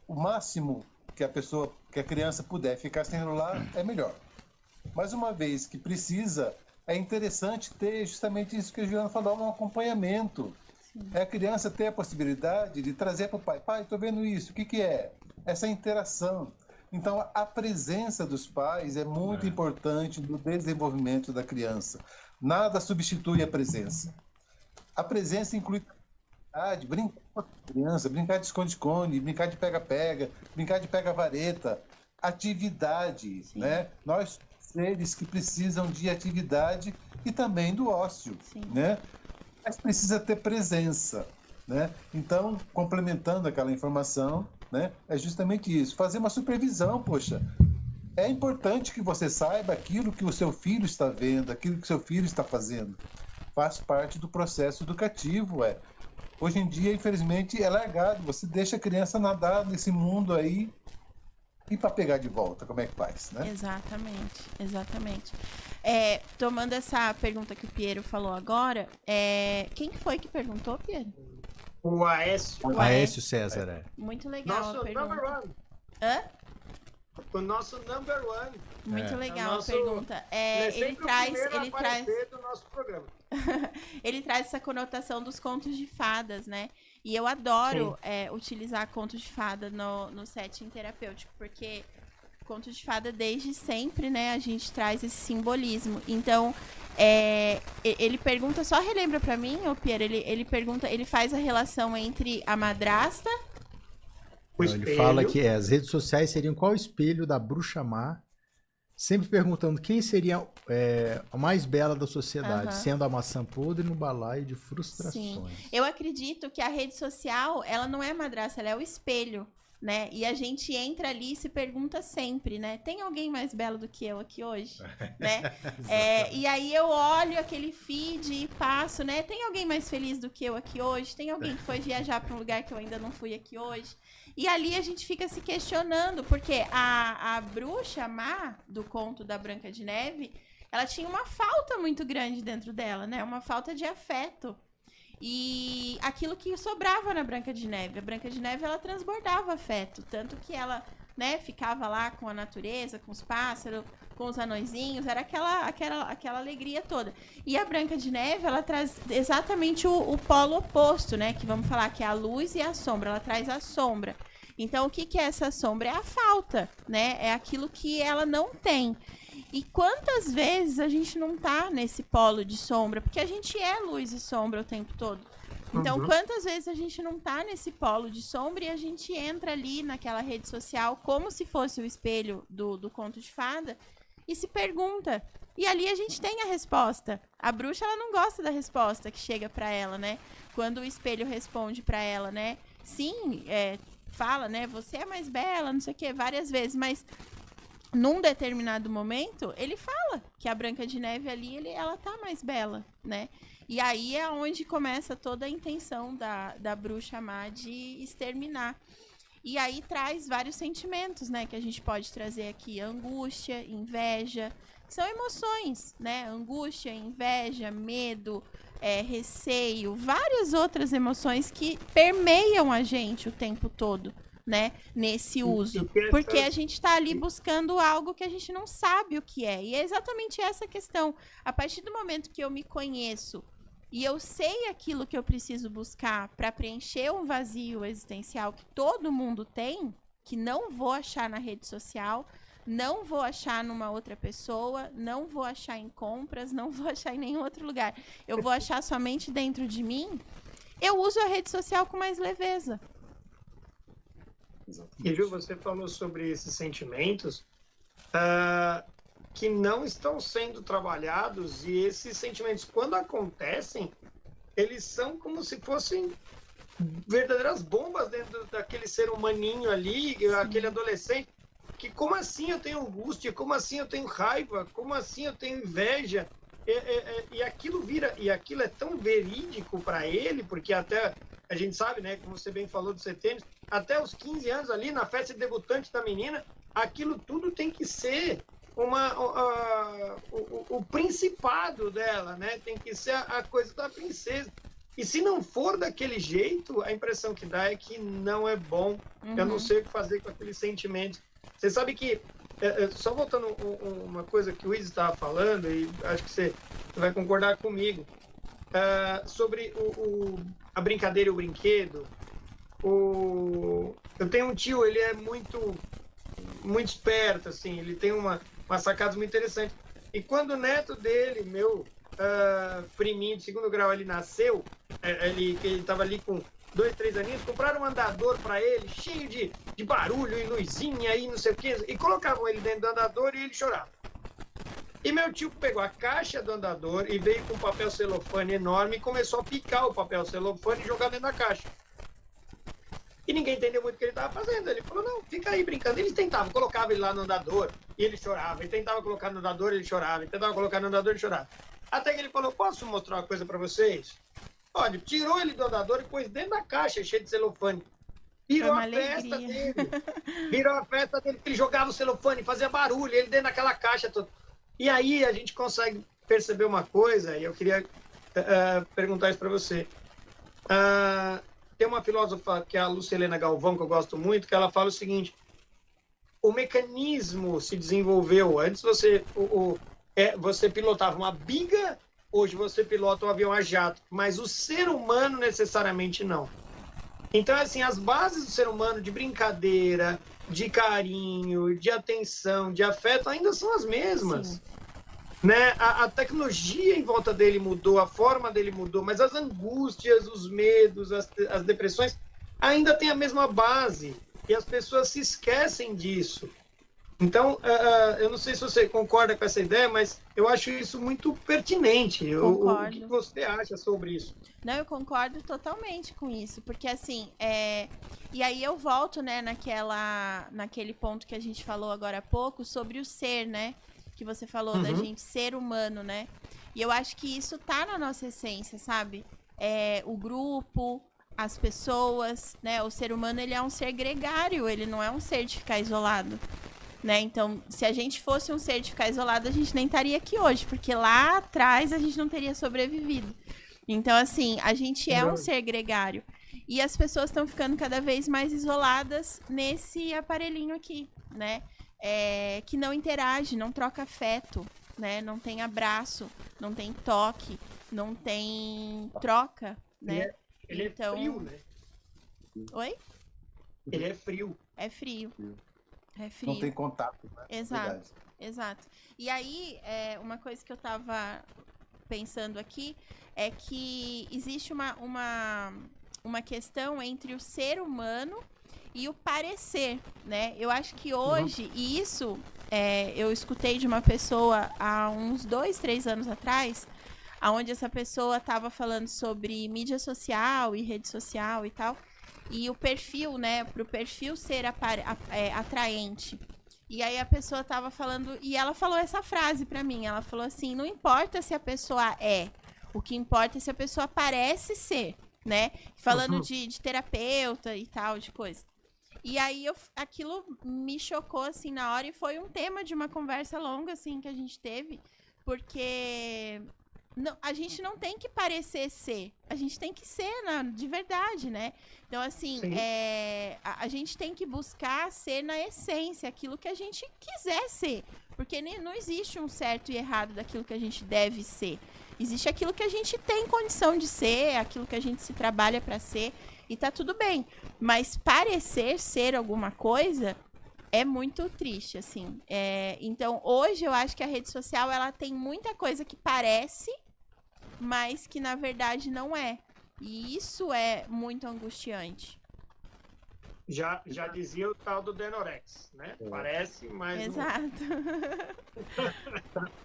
o máximo que a criança puder ficar sem celular é melhor. Mas uma vez que precisa, é interessante ter justamente isso que a Juliana falou, um acompanhamento. Sim. A criança ter a possibilidade de trazer para o pai, estou vendo isso, o que é? Essa interação. Então, a presença dos pais é muito importante no desenvolvimento da criança. Nada substitui a presença. A presença inclui brincar com a criança, brincar de esconde-esconde, brincar de pega-pega, brincar de pega-vareta, atividade, né? Nós seres que precisam de atividade e também do ócio, né? Mas precisa ter presença, né? Então, complementando aquela informação, né? É justamente isso, fazer uma supervisão, poxa. É importante que você saiba aquilo que o seu filho está vendo, aquilo que o seu filho está fazendo. Faz parte do processo educativo, Hoje em dia, infelizmente, é largado. Você deixa a criança nadar nesse mundo aí e para pegar de volta, como é que faz, né? Exatamente. Tomando essa pergunta que o Piero falou agora, quem foi que perguntou, Piero? O Aécio. O Aécio César, Muito legal nosso a pergunta. number one. Hã? O nosso number one. Muito legal nosso, a pergunta. Ele traz do nosso programa. Ele traz essa conotação dos contos de fadas, né? E eu adoro utilizar contos de fada no setting terapêutico, porque conto de fada desde sempre, né? A gente traz esse simbolismo. Então, ele pergunta, só relembra pra mim, Pierre, ele pergunta, ele faz a relação entre a madrasta. Ele fala que as redes sociais seriam qual espelho da bruxa má, sempre perguntando quem seria a mais bela da sociedade, sendo a maçã podre no balaio de frustrações. Sim. Eu acredito que a rede social, ela não é a madrasta, ela é o espelho, né? E a gente entra ali e se pergunta sempre, né? Tem alguém mais belo do que eu aqui hoje? Né? E aí eu olho aquele feed e passo, né? Tem alguém mais feliz do que eu aqui hoje? Tem alguém que foi viajar para um lugar que eu ainda não fui aqui hoje? E ali a gente fica se questionando, porque a bruxa má do conto da Branca de Neve, ela tinha uma falta muito grande dentro dela, né? Uma falta de afeto. E aquilo que sobrava na Branca de Neve. A Branca de Neve, ela transbordava afeto. Tanto que ela, né, ficava lá com a natureza, com os pássaros, com os anõezinhos. Era aquela alegria toda. E a Branca de Neve, ela traz exatamente o polo oposto, né? Que vamos falar que é a luz e a sombra. Ela traz a sombra. Então, o que que é essa sombra? É a falta, né? É aquilo que ela não tem. E quantas vezes a gente não tá nesse polo de sombra? Porque a gente é luz e sombra o tempo todo. Então, quantas vezes a gente não tá nesse polo de sombra e a gente entra ali naquela rede social como se fosse o espelho do conto de fada e se pergunta. E ali a gente tem a resposta. A bruxa, ela não gosta da resposta que chega pra ela, né? Quando o espelho responde pra ela, né? Sim, fala, né? Você é mais bela, não sei o quê, várias vezes, mas num determinado momento, ele fala que a Branca de Neve ali, ela tá mais bela, né? E aí é onde começa toda a intenção da bruxa má de exterminar. E aí traz vários sentimentos, né? Que a gente pode trazer aqui. Angústia, inveja. São emoções, né? Angústia, inveja, medo, receio. Várias outras emoções que permeiam a gente o tempo todo, né? Nesse uso. Porque a gente tá ali buscando algo que a gente não sabe o que é. E é exatamente essa questão. A partir do momento que eu me conheço e eu sei aquilo que eu preciso buscar para preencher um vazio existencial que todo mundo tem, que não vou achar na rede social, não vou achar numa outra pessoa, não vou achar em compras, não vou achar em nenhum outro lugar. Eu vou achar somente dentro de mim. Eu uso a rede social com mais leveza. E Ju, você falou sobre esses sentimentos que não estão sendo trabalhados, e esses sentimentos, quando acontecem, eles são como se fossem verdadeiras bombas dentro daquele ser humaninho ali, aquele adolescente, que como assim eu tenho angústia, como assim eu tenho raiva, como assim eu tenho inveja, e aquilo vira, e aquilo é tão verídico para ele, porque até a gente sabe, né, como você bem falou do setênio, até os 15 anos ali, na festa de debutante da menina, aquilo tudo tem que ser o principado dela, né? Tem que ser a coisa da princesa. E se não for daquele jeito, a impressão que dá é que não é bom. Eu não sei o que fazer com aqueles sentimentos. Você sabe que, só voltando uma coisa que o Izzy estava falando, e acho que você vai concordar comigo, sobre a brincadeira e o brinquedo. Eu tenho um tio, ele é muito esperto, assim, ele tem uma sacada muito interessante. E quando o neto dele, meu priminho de segundo grau, ele nasceu, ele estava ali com 2, 3 aninhos, compraram um andador para ele, cheio de barulho e luzinha e não sei o que, e colocavam ele dentro do andador e ele chorava. E meu tio pegou a caixa do andador e veio com um papel celofane enorme e começou a picar o papel celofane e jogar dentro da caixa. E ninguém entendeu muito o que ele estava fazendo. Ele falou, não, fica aí brincando. Eles tentavam, colocavam ele lá no andador e ele chorava. Ele tentava colocar no andador, ele chorava. Ele tentava colocar no andador, ele chorava. Até que ele falou, posso mostrar uma coisa para vocês? Olha, tirou ele do andador e pôs dentro da caixa, cheio de celofane. Virou a festa dele. Virou a festa dele. Ele jogava o celofane, fazia barulho, ele dentro daquela caixa toda. E aí a gente consegue perceber uma coisa, e eu queria perguntar isso para você. Tem uma filósofa, que é a Lucilena Galvão, que eu gosto muito, que ela fala o seguinte: o mecanismo se desenvolveu. Antes você pilotava uma biga, hoje você pilota um avião a jato, mas o ser humano necessariamente não. Então, assim, as bases do ser humano de brincadeira, de carinho, de atenção, de afeto ainda são as mesmas. Né? A tecnologia em volta dele mudou, a forma dele mudou, mas as angústias, os medos, as depressões ainda têm a mesma base, e as pessoas se esquecem disso. Então, eu não sei se você concorda com essa ideia, mas eu acho isso muito pertinente. O que você acha sobre isso? Não, eu concordo totalmente com isso, porque assim, e aí eu volto, né, naquele ponto que a gente falou agora há pouco, sobre o ser, né? Que você falou da gente ser humano, né? E eu acho que isso tá na nossa essência, sabe? O grupo, as pessoas, né? O ser humano, ele é um ser gregário, ele não é um ser de ficar isolado, né? Então, se a gente fosse um ser de ficar isolado, a gente nem estaria aqui hoje, porque lá atrás a gente não teria sobrevivido. Então, assim, a gente é um ser gregário. E as pessoas estão ficando cada vez mais isoladas nesse aparelhinho aqui, né? Que não interage, não troca afeto, né? Não tem abraço, não tem toque, não tem troca, né? Ele então... é frio, né? Oi? Ele é frio. É frio. É Não frio. tem contato, né? Exato. Verdade. Exato. E aí, uma coisa que eu tava pensando aqui é que existe uma questão entre o ser humano e o parecer, né? Eu acho que hoje, e isso eu escutei de uma pessoa há uns 2, 3 anos atrás, onde essa pessoa estava falando sobre mídia social e rede social e tal, e o perfil, né? Para o perfil ser atraente. E aí a pessoa tava falando, e ela falou essa frase pra mim, ela falou assim, não importa se a pessoa o que importa é se a pessoa parece ser, né? Falando de terapeuta e tal, de coisa. E aí aquilo me chocou, assim, na hora, e foi um tema de uma conversa longa, assim, que a gente teve, porque a gente não tem que parecer ser, a gente tem que ser de verdade, né? Então, assim, a gente tem que buscar ser na essência, aquilo que a gente quiser ser. Porque não existe um certo e errado daquilo que a gente deve ser. Existe aquilo que a gente tem condição de ser, aquilo que a gente se trabalha para ser, e tá tudo bem. Mas parecer ser alguma coisa é muito triste, assim. Então, hoje eu acho que a rede social, ela tem muita coisa que parece, mas que na verdade não é. E isso é muito angustiante. Já dizia o tal do Denorex, né? Parece, mas Exato.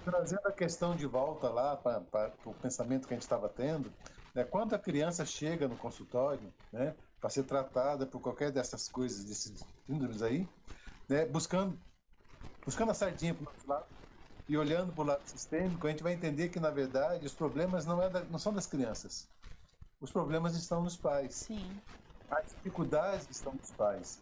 Trazendo a questão de volta lá para o pensamento que a gente estava tendo, né? Quando a criança chega no consultório, né, para ser tratada por qualquer dessas coisas, desses síndromes aí, né, buscando a sardinha para o nosso lado e olhando para o lado sistêmico, a gente vai entender que, na verdade, os problemas não são das crianças. Os problemas estão nos pais. Sim. As dificuldades estão nos pais.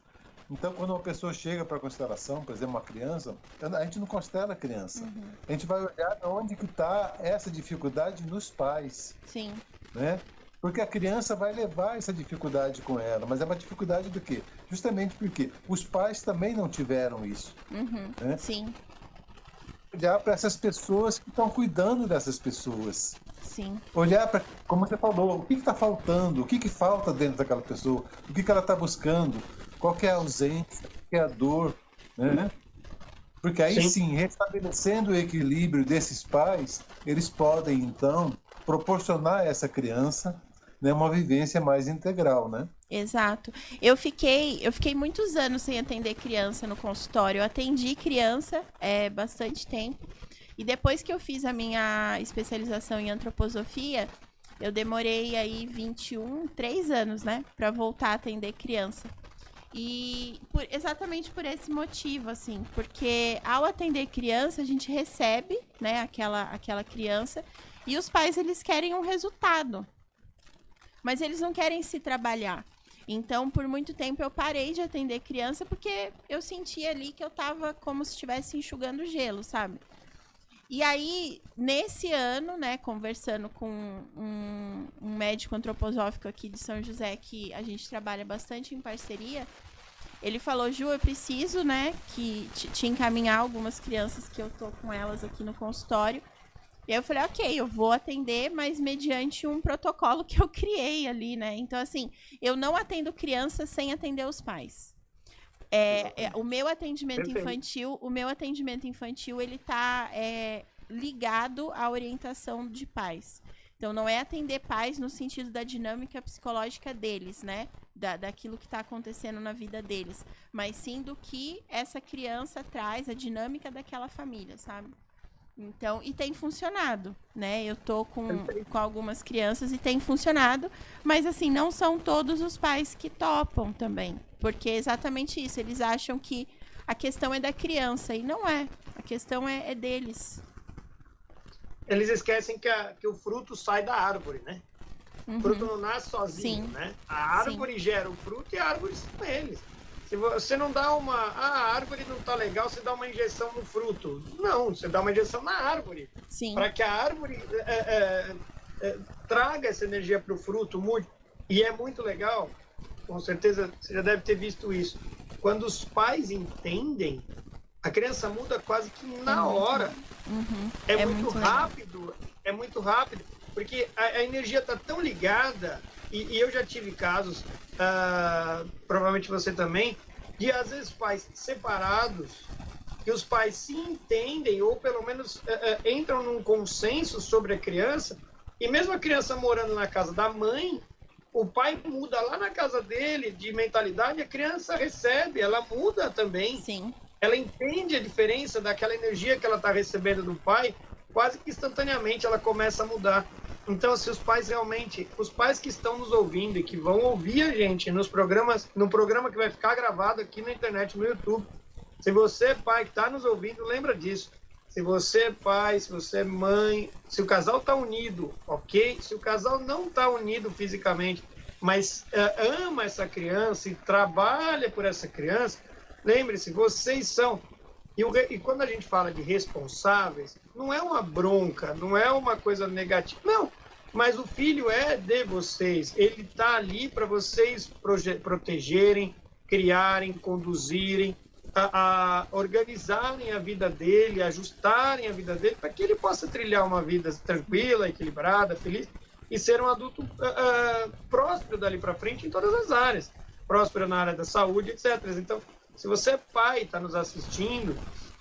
Então, quando uma pessoa chega para a constelação, por exemplo, uma criança, a gente não constela a criança. A gente vai olhar onde que está essa dificuldade nos pais. Sim. Né? Porque a criança vai levar essa dificuldade com ela. Mas é uma dificuldade do quê? Justamente porque os pais também não tiveram isso. Né? Sim. Olhar para essas pessoas que estão cuidando dessas pessoas. Sim. Olhar para, como você falou, o que está faltando, o que falta dentro daquela pessoa, o que ela está buscando, qual que é a ausência, qual que é a dor, né? Porque aí sim, restabelecendo o equilíbrio desses pais, eles podem então proporcionar a essa criança, né, uma vivência mais integral, né? Exato. Eu fiquei muitos anos sem atender criança no consultório. Eu atendi criança bastante tempo. E depois que eu fiz a minha especialização em antroposofia, eu demorei aí 3 anos, né, para voltar a atender criança. E exatamente por esse motivo, assim, porque ao atender criança, a gente recebe, né, aquela criança, e os pais, eles querem um resultado, mas eles não querem se trabalhar. Então, por muito tempo, eu parei de atender criança, porque eu sentia ali que eu tava como se estivesse enxugando gelo, sabe? E aí, nesse ano, né, conversando com um médico antroposófico aqui de São José, que a gente trabalha bastante em parceria, ele falou, Ju, eu preciso, né, te encaminhar algumas crianças que eu tô com elas aqui no consultório. E aí eu falei, ok, eu vou atender, mas mediante um protocolo que eu criei ali, né? Então, assim, eu não atendo crianças sem atender os pais. O meu atendimento infantil, ele tá ligado à orientação de pais. Então, não é atender pais no sentido da dinâmica psicológica deles, né? Daquilo que está acontecendo na vida deles. Mas sim do que essa criança traz, a dinâmica daquela família, sabe? Então, e tem funcionado, né? Eu tô com algumas crianças e tem funcionado, mas assim, não são todos os pais que topam também, porque é exatamente isso, eles acham que a questão é da criança, e não é, a questão é deles. Eles esquecem que o fruto sai da árvore, né? O fruto não nasce sozinho, né? A árvore gera o fruto e a árvore são eles. Se você não dá a árvore não tá legal, você dá uma injeção no fruto. Não, você dá uma injeção na árvore. Para que a árvore traga essa energia para o fruto. E é muito legal, com certeza você já deve ter visto isso. Quando os pais entendem, a criança muda quase que na hora. É muito rápido, porque a energia está tão ligada E eu já tive casos, provavelmente você também, de às vezes pais separados, que os pais se entendem ou pelo menos entram num consenso sobre a criança, e mesmo a criança morando na casa da mãe, o pai muda lá na casa dele de mentalidade, a criança recebe, ela muda também. Sim. Ela entende a diferença daquela energia que ela está recebendo do pai, quase que instantaneamente ela começa a mudar. Então, se os pais realmente, os pais que estão nos ouvindo e que vão ouvir a gente no programa que vai ficar gravado aqui na internet, no YouTube, se você, pai, que está nos ouvindo, lembra disso. Se você é pai, se você é mãe, se o casal está unido, ok? Se o casal não está unido fisicamente, mas ama essa criança e trabalha por essa criança, lembre-se, vocês são... E quando a gente fala de responsáveis, não é uma bronca, não é uma coisa negativa, não. Mas o filho é de vocês, ele está ali para vocês protegerem, criarem, conduzirem, a organizarem a vida dele, ajustarem a vida dele, para que ele possa trilhar uma vida tranquila, equilibrada, feliz, e ser um adulto próspero dali para frente em todas as áreas. Próspero na área da saúde, etc. Então, se você é pai e está nos assistindo,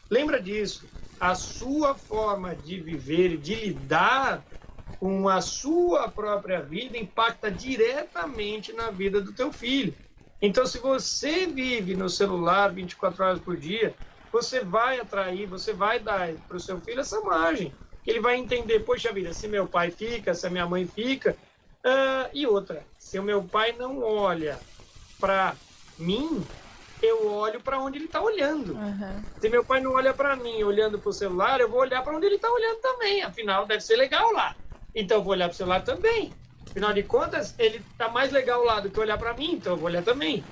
lembra disso. A sua forma de viver e de lidar com a sua própria vida impacta diretamente na vida do teu filho. Então, se você vive no celular 24 horas por dia, você vai atrair, você vai dar para o seu filho essa imagem. Ele vai entender, poxa vida, se meu pai fica, se a minha mãe fica. E outra, se o meu pai não olha para mim, eu olho para onde ele está olhando. Uhum. Se meu pai não olha para mim olhando para o celular, eu vou olhar para onde ele está olhando também. Afinal, deve ser legal lá. Então, eu vou olhar para o celular também. Afinal de contas, ele está mais legal lá do que olhar para mim, então eu vou olhar também.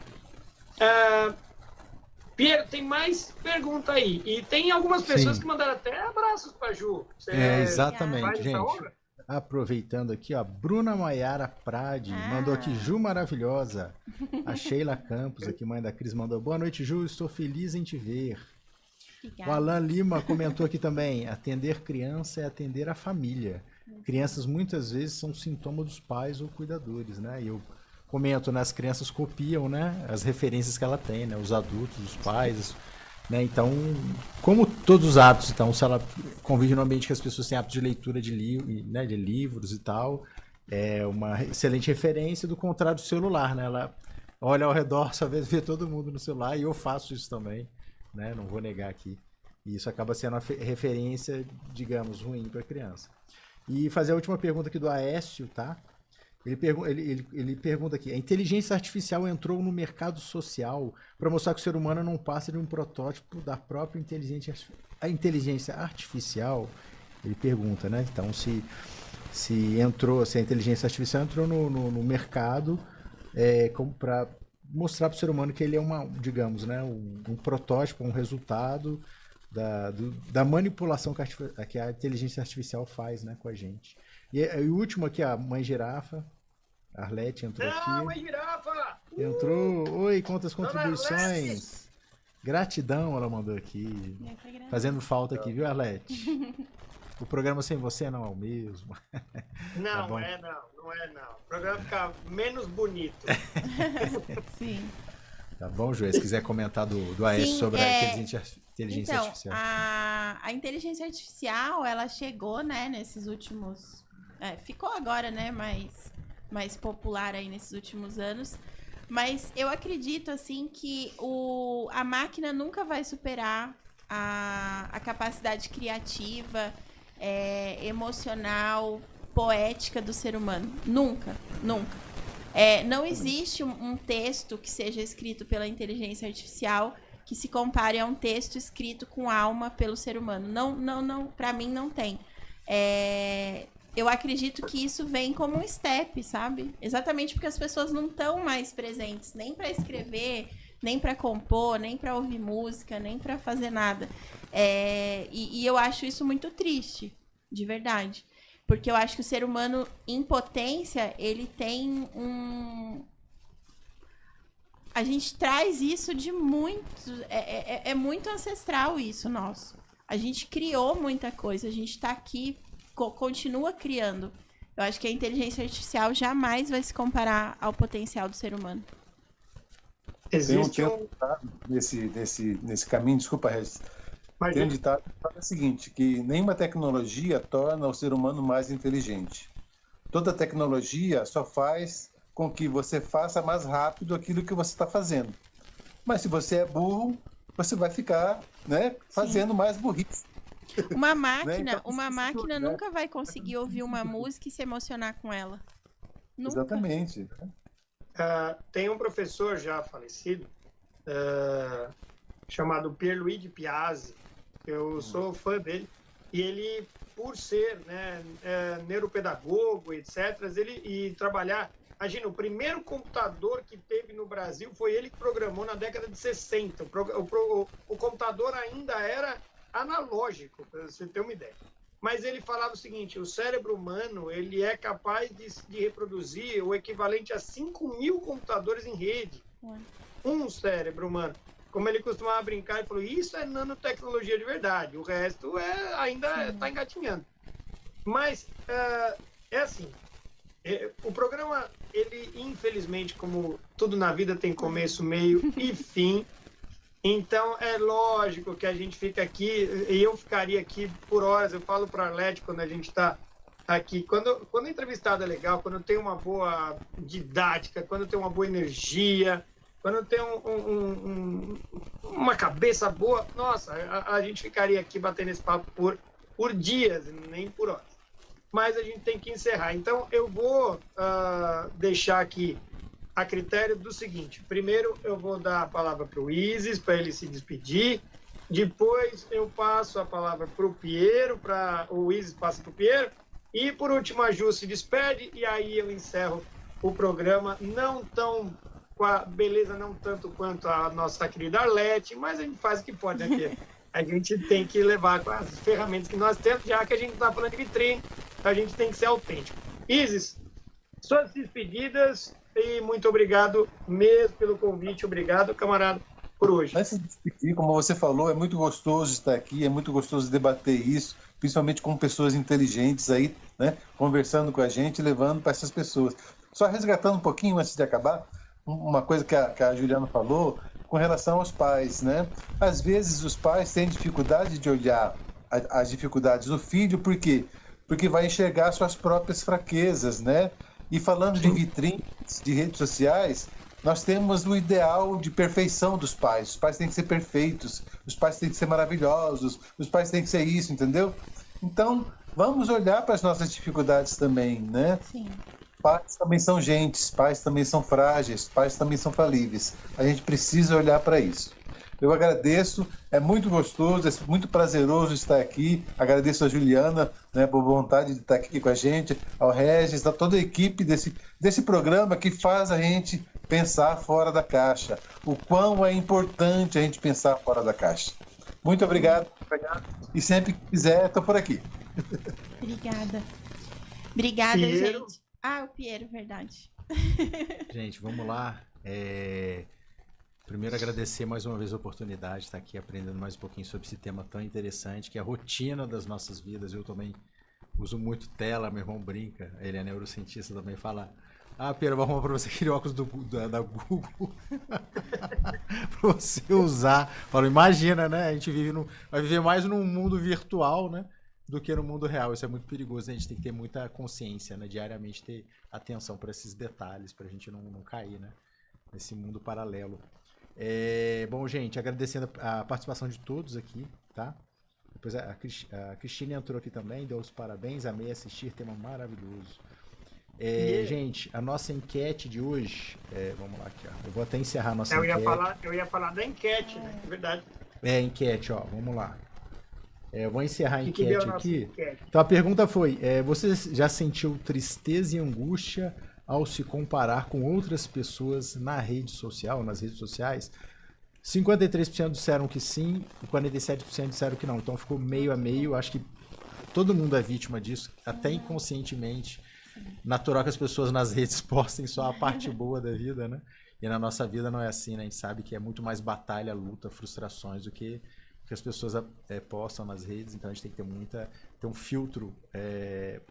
Piero, tem mais pergunta aí. E tem algumas pessoas Sim. que mandaram até abraços para a Ju. Exatamente, gente. Honra? Aproveitando aqui, ó, Bruna Maiara Prade mandou aqui, Ju maravilhosa. A Sheila Campos aqui, mãe da Cris, mandou, boa noite, Ju, estou feliz em te ver. Obrigada. O Alan Lima comentou aqui também, atender criança é atender a família. Crianças muitas vezes são sintoma dos pais ou cuidadores, né? E eu comento, né, as crianças copiam, né, as referências que ela tem, né, os adultos, os pais, né? Então, como todos os hábitos, então, se ela convive no ambiente que as pessoas têm hábito de leitura de livros e tal, é uma excelente referência, do contrário do celular, né? Ela olha ao redor, só vê todo mundo no celular, e eu faço isso também, né? Não vou negar aqui. E isso acaba sendo uma referência, digamos, ruim para a criança. E fazer a última pergunta aqui do Aécio, tá? Ele pergunta aqui, a inteligência artificial entrou no mercado social para mostrar que o ser humano não passa de um protótipo da própria inteligência. A inteligência artificial, ele pergunta, né? Então, se a inteligência artificial entrou no mercado como para mostrar para o ser humano que ele é digamos, né, um protótipo, um resultado da manipulação que a inteligência artificial faz, né, com a gente. E o último aqui, a mãe girafa, a Arlete entrou aqui. Mãe girafa! Entrou. Oi, quantas contribuições? Gratidão, ela mandou aqui. Fazendo falta aqui, viu, Arlete? O programa sem você não é o mesmo. Não, Tá não é não. O programa fica menos bonito. Sim. Tá bom, Joé? Se quiser comentar do Aécio sobre a inteligência artificial. A inteligência artificial, ela chegou, né, nesses últimos... ficou agora, né, mais popular aí nesses últimos anos. Mas eu acredito, assim, que a máquina nunca vai superar a capacidade criativa, emocional, poética do ser humano. Nunca, nunca. Não existe um texto que seja escrito pela inteligência artificial que se compare a um texto escrito com alma pelo ser humano. Não, para mim não tem. Eu acredito que isso vem como um step, sabe? Exatamente porque as pessoas não estão mais presentes nem para escrever, nem para compor, nem para ouvir música, nem para fazer nada. E eu acho isso muito triste, de verdade. Porque eu acho que o ser humano, em potência, ele tem A gente traz isso de muito... É muito ancestral isso nosso. A gente criou muita coisa, a gente está aqui, continua criando. Eu acho que a inteligência artificial jamais vai se comparar ao potencial do ser humano. Existe Tem um ditado nesse caminho, desculpa, Regis. Mas Tem um ditado que fala o seguinte, que nenhuma tecnologia torna o ser humano mais inteligente. Toda tecnologia só faz com que você faça mais rápido aquilo que você está fazendo. Mas se você é burro, você vai ficar, né, fazendo mais burrice. Uma máquina, Então, uma máquina né? nunca vai conseguir ouvir uma música e se emocionar com ela. Nunca. Exatamente. Tem um professor já falecido, chamado Pierluigi Piazzi, eu sou fã dele, e ele, por ser, né, neuropedagogo, etc., e trabalhar... Imagina, o primeiro computador que teve no Brasil foi ele que programou na década de 60. O computador ainda era analógico, para você ter uma ideia. Mas ele falava o seguinte, o cérebro humano ele é capaz de reproduzir o equivalente a 5.000 computadores em rede. Um cérebro humano. Como ele costumava brincar, ele falou, isso é nanotecnologia de verdade, o resto ainda está engatinhando. Mas é assim, o programa, ele infelizmente, como tudo na vida tem começo, meio e fim, então é lógico que a gente fica aqui, e eu ficaria aqui por horas, eu falo para a Arlete quando a gente está aqui, quando o entrevistado é legal, quando tem uma boa didática, quando tem uma boa energia, quando tem uma cabeça boa, nossa, a gente ficaria aqui batendo esse papo por dias, nem por horas. Mas a gente tem que encerrar. Então, eu vou deixar aqui a critério do seguinte. Primeiro, eu vou dar a palavra para o Isis, para ele se despedir. Depois, eu passo a palavra para o Piero, o Isis passa para o Piero. E, por último, a Ju se despede. E aí eu encerro o programa. Não tão com a beleza, não tanto quanto a nossa querida Arlete, mas a gente faz o que pode aqui. A gente tem que levar com as ferramentas que nós temos, já que a gente está falando de vitrine, a gente tem que ser autêntico. Isis, suas despedidas e muito obrigado mesmo pelo convite. Obrigado, camarada, por hoje. Antes de despedir, como você falou, é muito gostoso estar aqui, é muito gostoso debater isso, principalmente com pessoas inteligentes aí, né, conversando com a gente, levando para essas pessoas. Só resgatando um pouquinho antes de acabar, uma coisa que a Juliana falou com relação aos pais, né? Às vezes os pais têm dificuldade de olhar as dificuldades do filho, por quê? Porque vai enxergar suas próprias fraquezas, né? E falando de vitrines, de redes sociais, nós temos o ideal de perfeição dos pais. Os pais têm que ser perfeitos, os pais têm que ser maravilhosos, os pais têm que ser isso, entendeu? Então, vamos olhar para as nossas dificuldades também, né? Sim. Pais também são gentes, pais também são frágeis, pais também são falíveis. A gente precisa olhar para isso. Eu agradeço, é muito gostoso, é muito prazeroso estar aqui. Agradeço a Juliana, né, por vontade de estar aqui com a gente, ao Regis, a toda a equipe desse programa que faz a gente pensar fora da caixa. O quão é importante a gente pensar fora da caixa. Muito obrigado. E sempre que quiser, estou por aqui. Obrigada, Piero. gente. Ah, o Piero, verdade. Gente, vamos lá. Primeiro, agradecer mais uma vez a oportunidade de estar aqui aprendendo mais um pouquinho sobre esse tema tão interessante, que é a rotina das nossas vidas. Eu também uso muito tela, meu irmão brinca, ele é neurocientista também, fala: ah, Piero, vou arrumar para você aquele óculos da Google para você usar. Falo, imagina, né? A gente vai viver mais num mundo virtual, né, do que no mundo real. Isso é muito perigoso, a gente tem que ter muita consciência, né, diariamente ter atenção para esses detalhes, para a gente não cair, né, nesse mundo paralelo. Bom, gente, agradecendo a participação de todos aqui, tá? Depois a Cristina entrou aqui também, deu os parabéns, amei assistir, tema maravilhoso. Gente, a nossa enquete de hoje, vamos lá aqui, ó. Eu vou até encerrar a nossa enquete. Eu ia falar da enquete, né? É verdade. Enquete, ó, vamos lá. Eu vou encerrar a Que deu enquete a nossa aqui. enquete? Então a pergunta foi, você já sentiu tristeza e angústia ao se comparar com outras pessoas na rede social, nas redes sociais? 53% disseram que sim e 47% disseram que não. Então ficou meio a meio. Acho que todo mundo é vítima disso, até inconscientemente. Natural que as pessoas nas redes postem só a parte boa da vida, né? E na nossa vida não é assim, né? A gente sabe que é muito mais batalha, luta, frustrações do que que as pessoas postam nas redes, então a gente tem que ter um filtro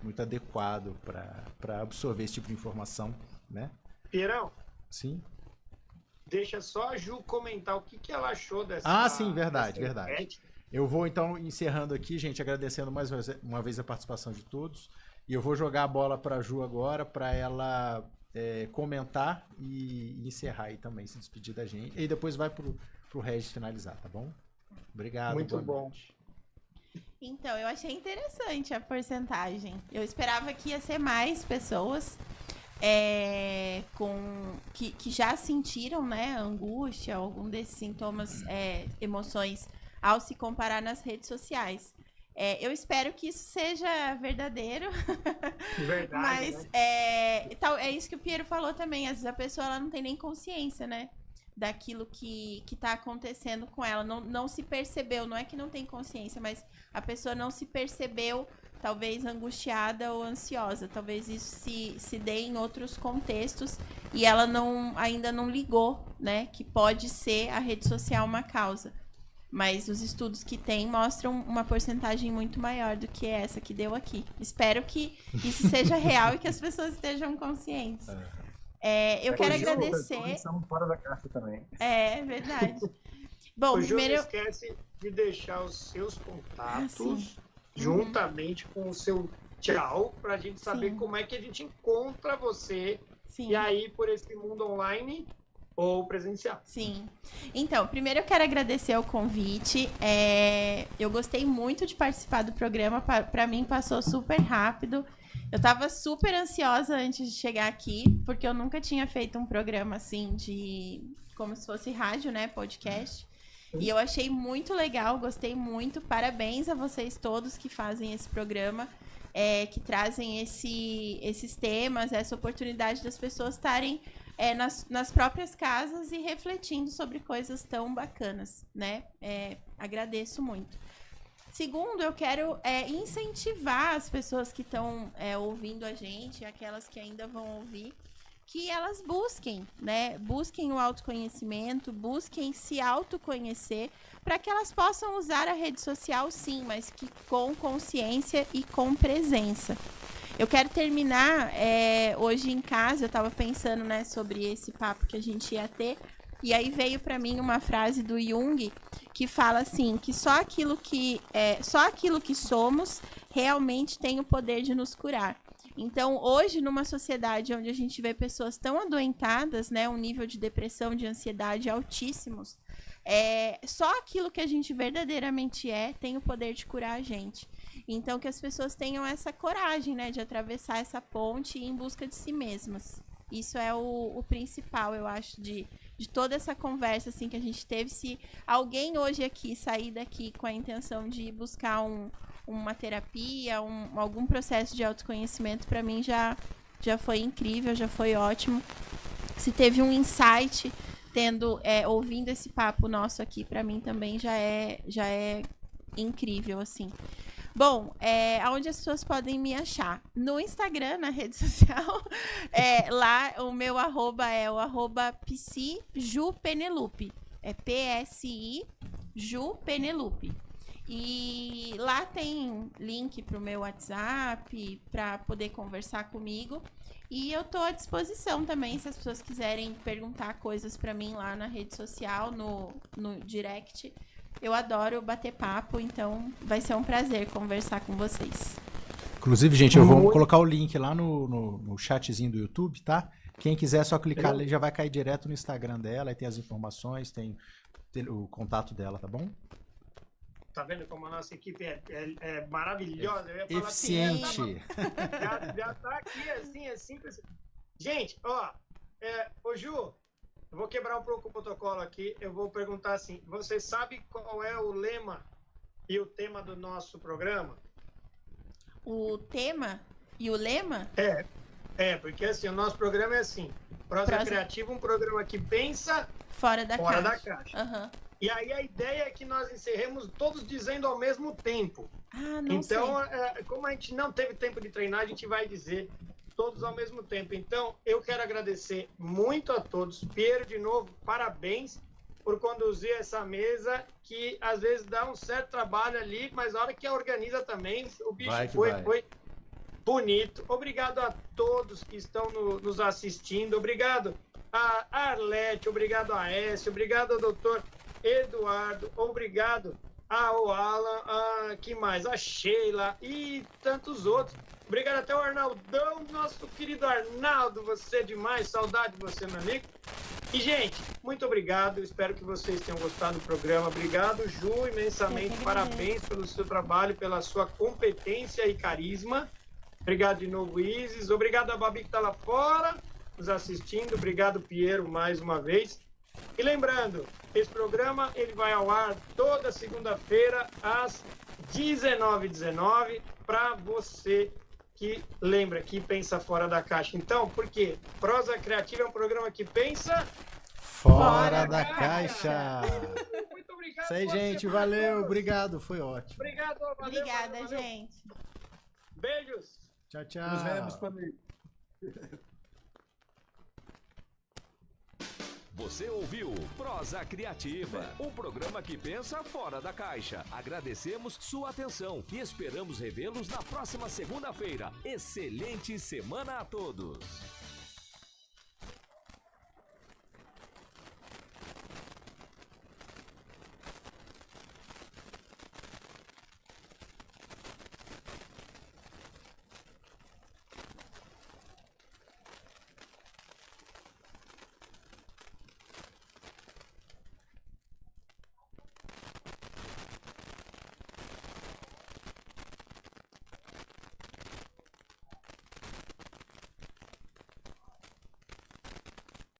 muito adequado para absorver esse tipo de informação, né? Pierão, Sim. deixa só a Ju comentar o que ela achou dessa... Sim, verdade. enquete. Eu vou, então, encerrando aqui, gente, agradecendo mais uma vez a participação de todos. E eu vou jogar a bola para a Ju agora, para ela comentar e encerrar aí também, se despedir da gente. E depois vai pro Regis finalizar, tá bom? Obrigado. Muito bom. Noite. Então, eu achei interessante a porcentagem. Eu esperava que ia ser mais pessoas que já sentiram, né, angústia, algum desses sintomas, emoções, ao se comparar nas redes sociais. Eu espero que isso seja verdadeiro. Verdade, Mas né? é isso que o Piero falou também. Às vezes a pessoa ela não tem nem consciência, né? Daquilo que tá acontecendo com ela. Não se percebeu. Não é que não tem consciência, mas a pessoa não se percebeu, talvez angustiada ou ansiosa. Talvez isso se dê em outros contextos e ela ainda não ligou, né? Que pode ser a rede social uma causa. Mas os estudos que tem mostram uma porcentagem muito maior do que essa que deu aqui. Espero que isso seja real e que as pessoas estejam conscientes. Eu quero agradecer. Estamos fora da caixa também. É verdade. Bom, O Ju, primeiro. não esquece de deixar os seus contatos sim. juntamente com o seu tchau, para a gente saber Sim. como é que a gente encontra você. Sim. E aí, por esse mundo online ou presencial. Sim. Então, primeiro eu quero agradecer o convite. Eu gostei muito de participar do programa. Para mim, passou super rápido. Eu tava super ansiosa antes de chegar aqui, porque eu nunca tinha feito um programa assim como se fosse rádio, né? Podcast. E eu achei muito legal, gostei muito. Parabéns a vocês todos que fazem esse programa, que trazem esses temas, essa oportunidade das pessoas estarem nas próprias casas e refletindo sobre coisas tão bacanas, né? Agradeço muito. Segundo, eu quero incentivar as pessoas que estão ouvindo a gente, aquelas que ainda vão ouvir, que elas busquem, né? Busquem o autoconhecimento, busquem se autoconhecer, para que elas possam usar a rede social, sim, mas que com consciência e com presença. Eu quero terminar hoje em casa, eu estava pensando, né, sobre esse papo que a gente ia ter, e aí veio para mim uma frase do Jung que fala assim, que só aquilo que somos realmente tem o poder de nos curar. Então, hoje, numa sociedade onde a gente vê pessoas tão adoentadas, né, um nível de depressão, de ansiedade altíssimos, só aquilo que a gente verdadeiramente tem o poder de curar a gente. Então, que as pessoas tenham essa coragem, né, de atravessar essa ponte em busca de si mesmas. Isso é o principal, eu acho, de toda essa conversa assim, que a gente teve. Se alguém hoje aqui sair daqui com a intenção de buscar uma terapia, algum processo de autoconhecimento, para mim já foi incrível, já foi ótimo. Se teve um insight ouvindo esse papo nosso aqui, para mim também já é incrível, assim. Bom, onde as pessoas podem me achar? No Instagram, na rede social. Lá, o meu arroba é o @psijupenelope. É PSI Jupenelope. E lá tem link para o meu WhatsApp, para poder conversar comigo. E eu tô à disposição também, se as pessoas quiserem perguntar coisas para mim lá na rede social, no direct. Eu adoro bater papo, então vai ser um prazer conversar com vocês. Inclusive, gente, eu vou colocar o link lá no chatzinho do YouTube, tá? Quem quiser só clicar ali, já vai cair direto no Instagram dela, aí tem as informações, tem o contato dela, tá bom? Tá vendo como a nossa equipe é maravilhosa? Eu ia falar eficiente. Assim, já tá aqui, assim, é simples. Gente, ó, ô Ju, eu vou quebrar um pouco o protocolo aqui. Eu vou perguntar assim: você sabe qual é o lema e o tema do nosso programa? O tema e o lema? Porque assim, o nosso programa é assim: Prosa Criativa, um programa que pensa fora da caixa. Uhum. E aí a ideia é que nós encerremos todos dizendo ao mesmo tempo. Não sei. Como a gente não teve tempo de treinar, a gente vai dizer todos ao mesmo tempo. Então, eu quero agradecer muito a todos. Piero, de novo, parabéns. por conduzir essa mesa, que às vezes dá um certo trabalho ali, mas na hora que organiza também, o bicho foi bonito. Obrigado a todos que estão nos assistindo. Obrigado a Arlete, obrigado a Écio, obrigado ao doutor Eduardo, obrigado ao Alan, que mais? A Sheila e tantos outros. Obrigado até o Arnaldão, nosso querido Arnaldo, você é demais, saudade de você, meu amigo. E, gente, muito obrigado, espero que vocês tenham gostado do programa. Obrigado, Ju, imensamente, parabéns pelo seu trabalho, pela sua competência e carisma. Obrigado de novo, Isis. Obrigado a Babi que está lá fora, nos assistindo. Obrigado, Piero, mais uma vez. E lembrando, esse programa ele vai ao ar toda segunda-feira, às 19h19, para você que lembra, que pensa fora da caixa. Então, por quê? Prosa Criativa é um programa que pensa fora da caixa. Muito obrigado. Isso aí, gente. Valeu. Obrigado. Foi ótimo. Obrigado. Valeu, Obrigada, valeu. gente. Beijos. Tchau, tchau. Nos vemos para mim. Você ouviu Prosa Criativa, um programa que pensa fora da caixa. Agradecemos sua atenção e esperamos revê-los na próxima segunda-feira. Excelente semana a todos!